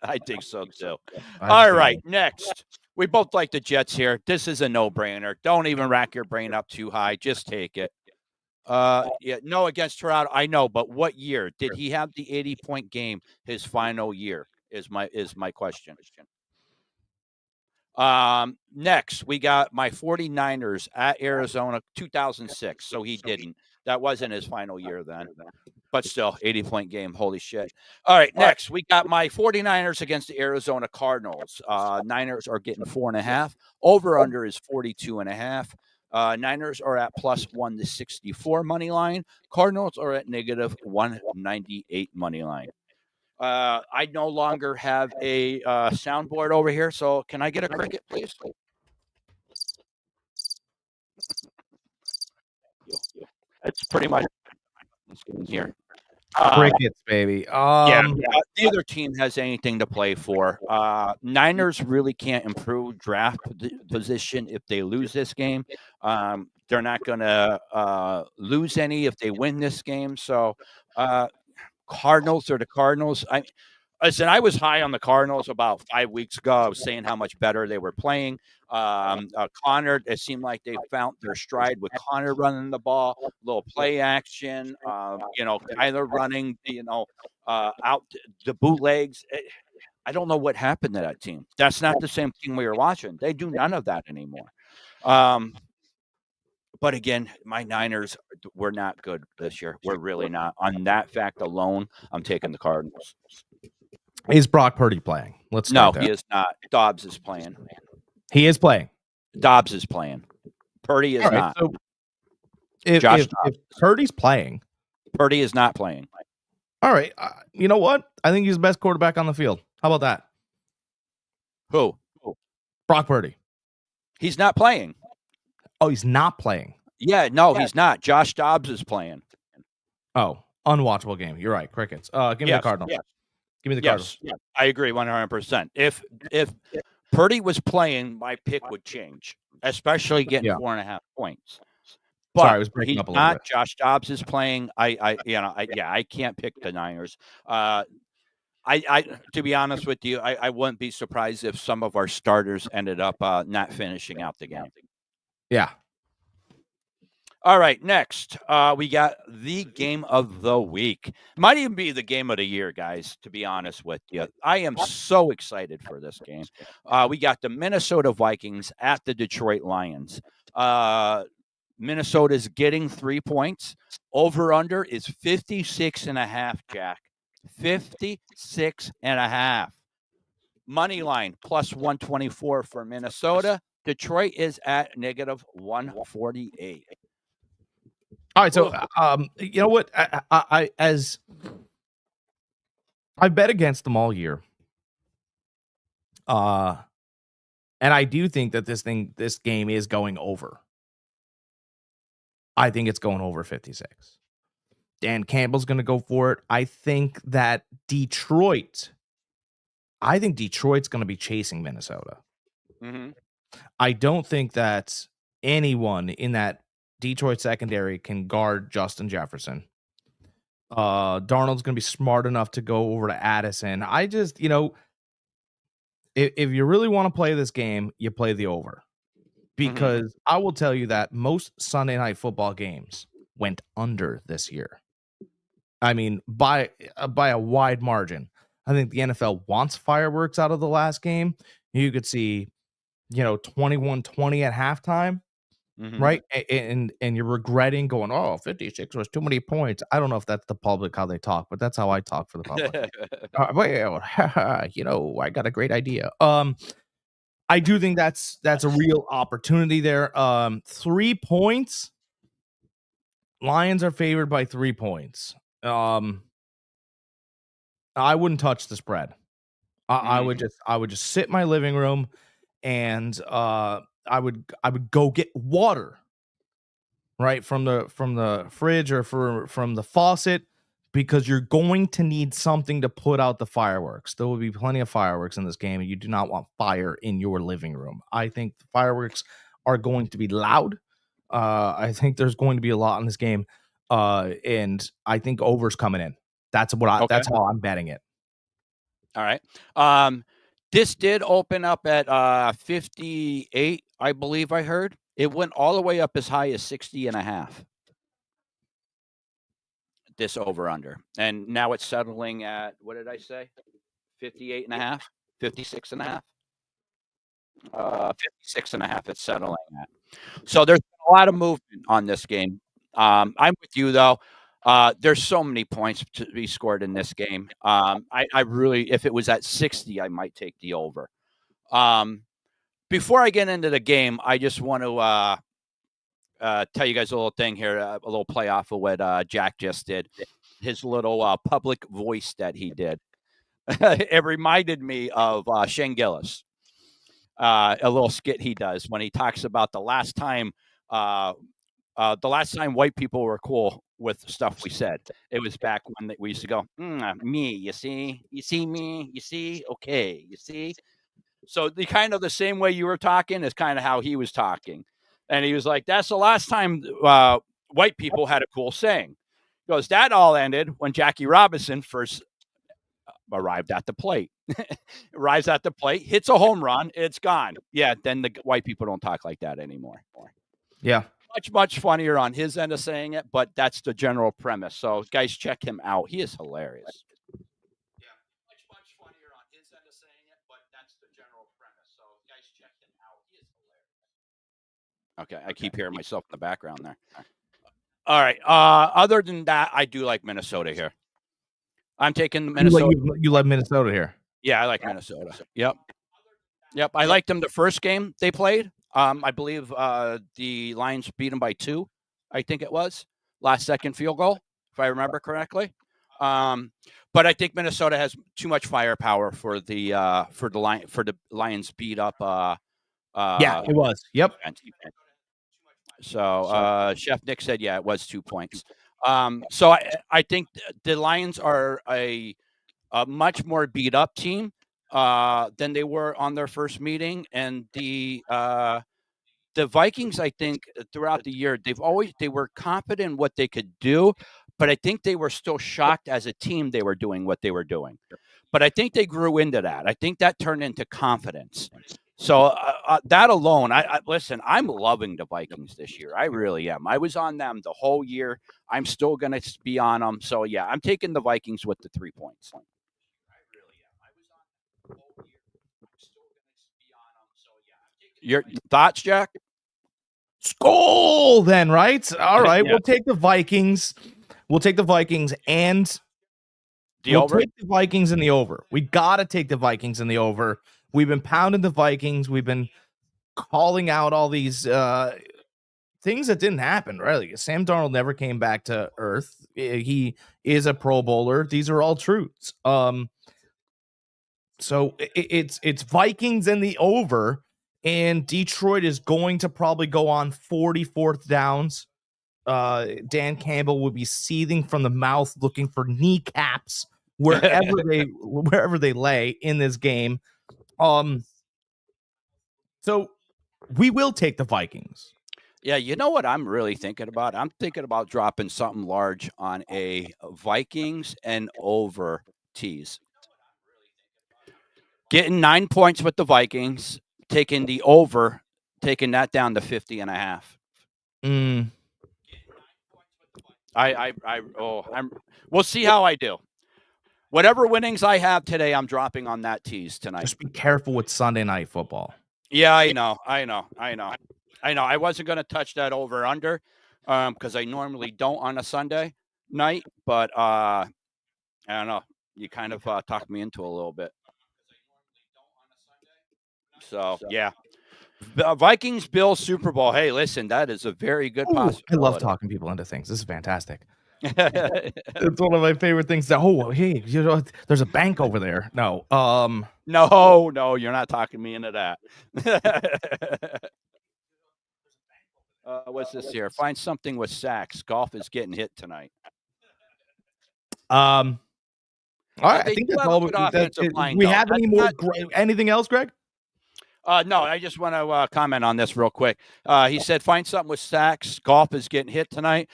Speaker 3: I think so too. All right, next. We both like the Jets here. This is a no-brainer. Don't even rack your brain up too high. Just take it. No against Toronto. I know, but what year did he have the 80-point game? His final year is my question. Next, we got my 49ers at Arizona 2006. So he didn't. That wasn't his final year then. But still, 80-point game. Holy shit. All right, next, we got my 49ers against the Arizona Cardinals. Niners are getting 4.5. Over-under is 42.5. Niners are at plus 164 money line. Cardinals are at negative 198 money line. I no longer have a soundboard over here, so can I get a cricket, please?
Speaker 4: It's pretty much here.
Speaker 2: Crickets, baby.
Speaker 3: Neither team has anything to play for. Niners really can't improve draft position if they lose this game. They're not going to lose any if they win this game. So, Cardinals are the Cardinals. Listen, I was high on the Cardinals about 5 weeks ago. I was saying how much better they were playing. Connor, it seemed like they found their stride with Connor running the ball, little play action, Tyler running, out the bootlegs. I don't know what happened to that team. That's not the same team we were watching. They do none of that anymore. But again, my Niners were not good this year. We're really not. On that fact alone, I'm taking the Cardinals.
Speaker 2: Is Brock Purdy playing? Let's start there.
Speaker 3: He is not. Dobbs is playing.
Speaker 2: He is playing.
Speaker 3: Dobbs is playing. Purdy is not.
Speaker 2: So if Purdy's playing,
Speaker 3: Purdy is not playing.
Speaker 2: All right. You know what? I think he's the best quarterback on the field. How about that?
Speaker 3: Who?
Speaker 2: Brock Purdy.
Speaker 3: He's not playing.
Speaker 2: Oh, he's not playing.
Speaker 3: Yeah, no, he's not. Josh Dobbs is playing.
Speaker 2: Oh, unwatchable game. You're right. Crickets. Give me the Cardinals.
Speaker 3: Yes.
Speaker 2: Give me the Cardinals.
Speaker 3: Yes, I agree 100%. If Purdy was playing, my pick would change, especially getting 4.5 points. But
Speaker 2: sorry, I was breaking up a little bit.
Speaker 3: Josh Dobbs is playing. I can't pick the Niners. To be honest with you, I wouldn't be surprised if some of our starters ended up not finishing out the game.
Speaker 2: Yeah.
Speaker 3: All right, next, we got the game of the week. Might even be the game of the year, guys, to be honest with you. I am so excited for this game. We got the Minnesota Vikings at the Detroit Lions. Minnesota's getting 3 points. Over-under is 56.5, Jack. 56.5. Money line, plus 124 for Minnesota. Detroit is at negative 148.
Speaker 2: All right, so you know what? I bet against them all year, and I do think that this game is going over. I think it's going over 56. Dan Campbell's going to go for it. I think Detroit's going to be chasing Minnesota.
Speaker 3: Mm-hmm.
Speaker 2: I don't think that anyone in that Detroit secondary can guard Justin Jefferson. Darnold's going to be smart enough to go over to Addison. I just, if you really want to play this game, you play the over. Because I will tell you that most Sunday night football games went under this year. I mean, by a wide margin. I think the NFL wants fireworks out of the last game. You could see, 21-20 at halftime. Mm-hmm. Right. And you're regretting going, 56 was too many points. I don't know if that's the public, how they talk, but that's how I talk for the public. I got a great idea. I do think that's a real opportunity there. 3 points. Lions are favored by 3 points. I wouldn't touch the spread. I would just sit in my living room and I would go get water, right, from the fridge or from the faucet, because you're going to need something to put out the fireworks. There will be plenty of fireworks in this game, and you do not want fire in your living room. I think the fireworks are going to be loud. I think there's going to be a lot in this game, and I think over's coming in. That's that's how I'm betting it.
Speaker 3: All right. This did open up at 58, I believe I heard. It went all the way up as high as 60.5. This over-under. And now it's settling at, what did I say? 58.5? 56.5? 56.5 it's settling at. So there's a lot of movement on this game. I'm with you, though. There's so many points to be scored in this game. I really, if it was at 60, I might take the over. Before I get into the game, I just want to tell you guys a little thing here, a little play off of what Jack just did. His little public voice that he did. It reminded me of Shane Gillis, a little skit he does when he talks about the last time white people were cool with stuff we said. It was back when we used to go, me, you see me, you see, okay, you see. So the kind of the same way you were talking is kind of how he was talking. And he was like, that's the last time white people had a cool saying. He goes, that all ended when Jackie Robinson first arrived at the plate. Arrives at the plate, hits a home run, it's gone. Yeah, then the white people don't talk like that anymore.
Speaker 2: Yeah.
Speaker 3: Much funnier on his end of saying it, but that's the general premise. So guys, check him out. He is hilarious. Yeah, much funnier on his end of saying it, but that's the general premise. So guys, check him out. He is hilarious. Okay, I keep hearing myself in the background there. All right. Other than that, I do like Minnesota here. I'm taking Minnesota.
Speaker 2: You love Minnesota here.
Speaker 3: Yeah, I like Minnesota. Yep. I liked them the first game they played. I believe the Lions beat them by 2. I think it was last second field goal, if I remember correctly. But I think Minnesota has too much firepower for the Lions beat up.
Speaker 2: Yeah, it was. Yep.
Speaker 3: So Chef Nick said, yeah, it was 2 points. So I think the Lions are a much more beat up team than they were on their first meeting, and the Vikings, I think, throughout the year, they were confident in what they could do, but I think they were still shocked as a team they were doing what they were doing. But I think they grew into that. I think that turned into confidence. So that alone, I listen, I'm loving the Vikings this year. I really am. I was on them the whole year. I'm still going to be on them. So, yeah, I'm taking the Vikings with the 3 points. Your thoughts, Jack?
Speaker 2: Skull then, right? All right.
Speaker 3: Yeah.
Speaker 2: We'll take the Vikings. We'll take the Vikings and take the Vikings in the over. We got to take the Vikings in the over. We've been pounding the Vikings. We've been calling out all these things that didn't happen, right? Sam Darnold never came back to earth. He is a Pro Bowler. These are all truths. So it's Vikings in the over, and Detroit is going to probably go on 44th downs. Dan Campbell would be seething from the mouth, looking for kneecaps wherever they lay in this game. So we will take the Vikings.
Speaker 3: Yeah, you know what I'm really thinking about? I'm thinking about dropping something large on a Vikings and over tease. Getting 9 points with the Vikings, taking the over, taking that down to 50.5. We'll see how I do. Whatever winnings I have today, I'm dropping on that tease tonight.
Speaker 2: Just be careful with Sunday Night Football.
Speaker 3: Yeah, I know. I wasn't going to touch that over under because I normally don't on a Sunday night, but I don't know. You kind of talked me into a little bit. So, yeah. Vikings, Bills, Super Bowl. Hey, listen, that is a very good possibility.
Speaker 2: I love talking people into things. This is fantastic. It's one of my favorite things. Hey, there's a bank over there. No,
Speaker 3: you're not talking me into that. What's this here? Find something with sacks. Golf is getting hit tonight.
Speaker 2: All right, I think that's all. We have any more? Anything else, Greg?
Speaker 3: No, I just want to comment on this real quick. He said, find something with sacks. Golf is getting hit tonight.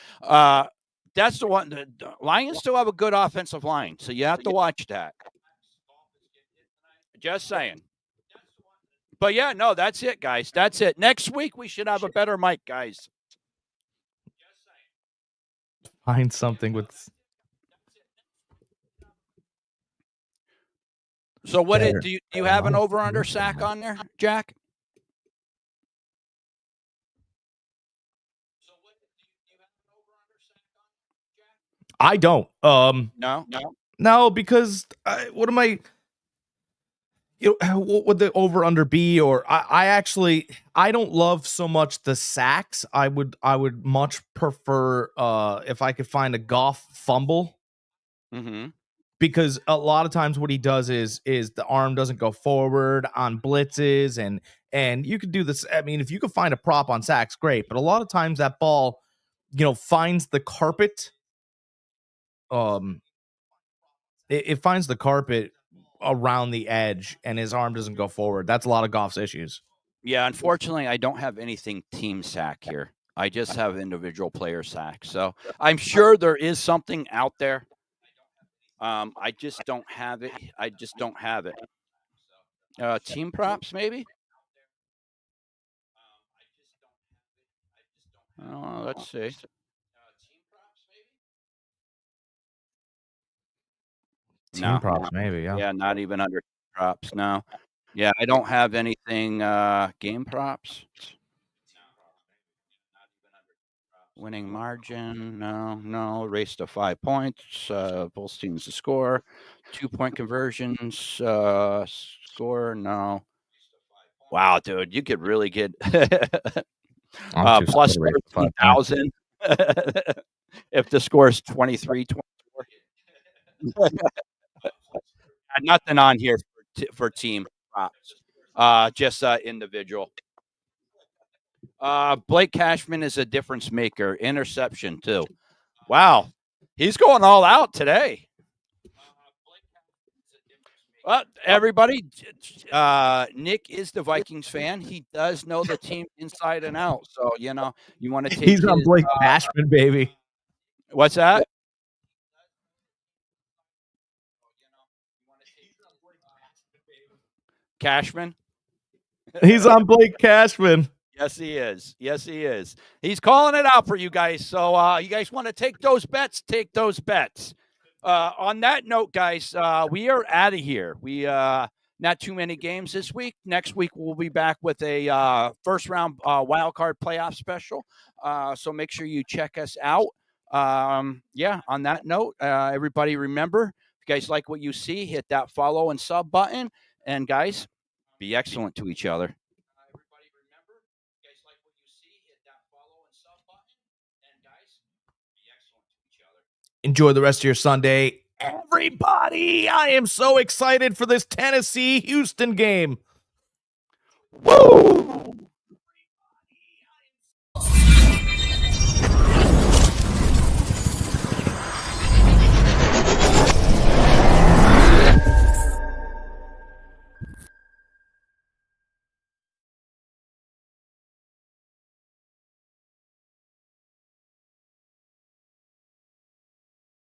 Speaker 3: That's the one. The Lions still have a good offensive line, so you have to watch that. Just saying. But, yeah, no, that's it, guys. That's it. Next week, we should have a better mic, guys.
Speaker 2: Find something with...
Speaker 3: So what do you have an over-under sack on there, Jack?
Speaker 2: I don't. No, because what am I? What would the over under be? Or I don't love so much the sacks. I would much prefer if I could find a Goff fumble.
Speaker 3: Mm-hmm.
Speaker 2: Because a lot of times what he does is the arm doesn't go forward on blitzes, and you could do this. I mean, if you could find a prop on sacks, great. But a lot of times that ball, finds the carpet. It finds the carpet around the edge, and his arm doesn't go forward. That's a lot of Goff's issues.
Speaker 3: Yeah, unfortunately, I don't have anything team sack here. I just have individual player sack. So I'm sure there is something out there. I just don't have it. Team props, maybe? Let's see.
Speaker 2: Team props, maybe. Yeah.
Speaker 3: Yeah, not even under props. No. Yeah, I don't have anything game props. Winning margin, no. Race to 5 points. Both teams to score. 2-point conversions. Score, no. Wow, dude, you could really get plus 13,000 if the score is 23-24. Nothing on here for team props. Just individual. Blake Cashman is a difference maker. Interception, too. Wow. He's going all out today. Well, everybody, Nick is the Vikings fan. He does know the team inside and out. So, you want to take
Speaker 2: He's on Blake Cashman, baby.
Speaker 3: What's that? Cashman?
Speaker 2: He's on Blake Cashman.
Speaker 3: Yes, he is. Yes, he is. He's calling it out for you guys. So you guys want to take those bets? Take those bets. On that note, guys, we are out of here. We not too many games this week. Next week, we'll be back with a first-round wild card playoff special. So make sure you check us out. On that note, everybody remember, if you guys like what you see, hit that follow and sub button. And, guys, be excellent to each other.
Speaker 2: Enjoy the rest of your Sunday. Everybody, I am so excited for this Tennessee-Houston game.
Speaker 3: Woo!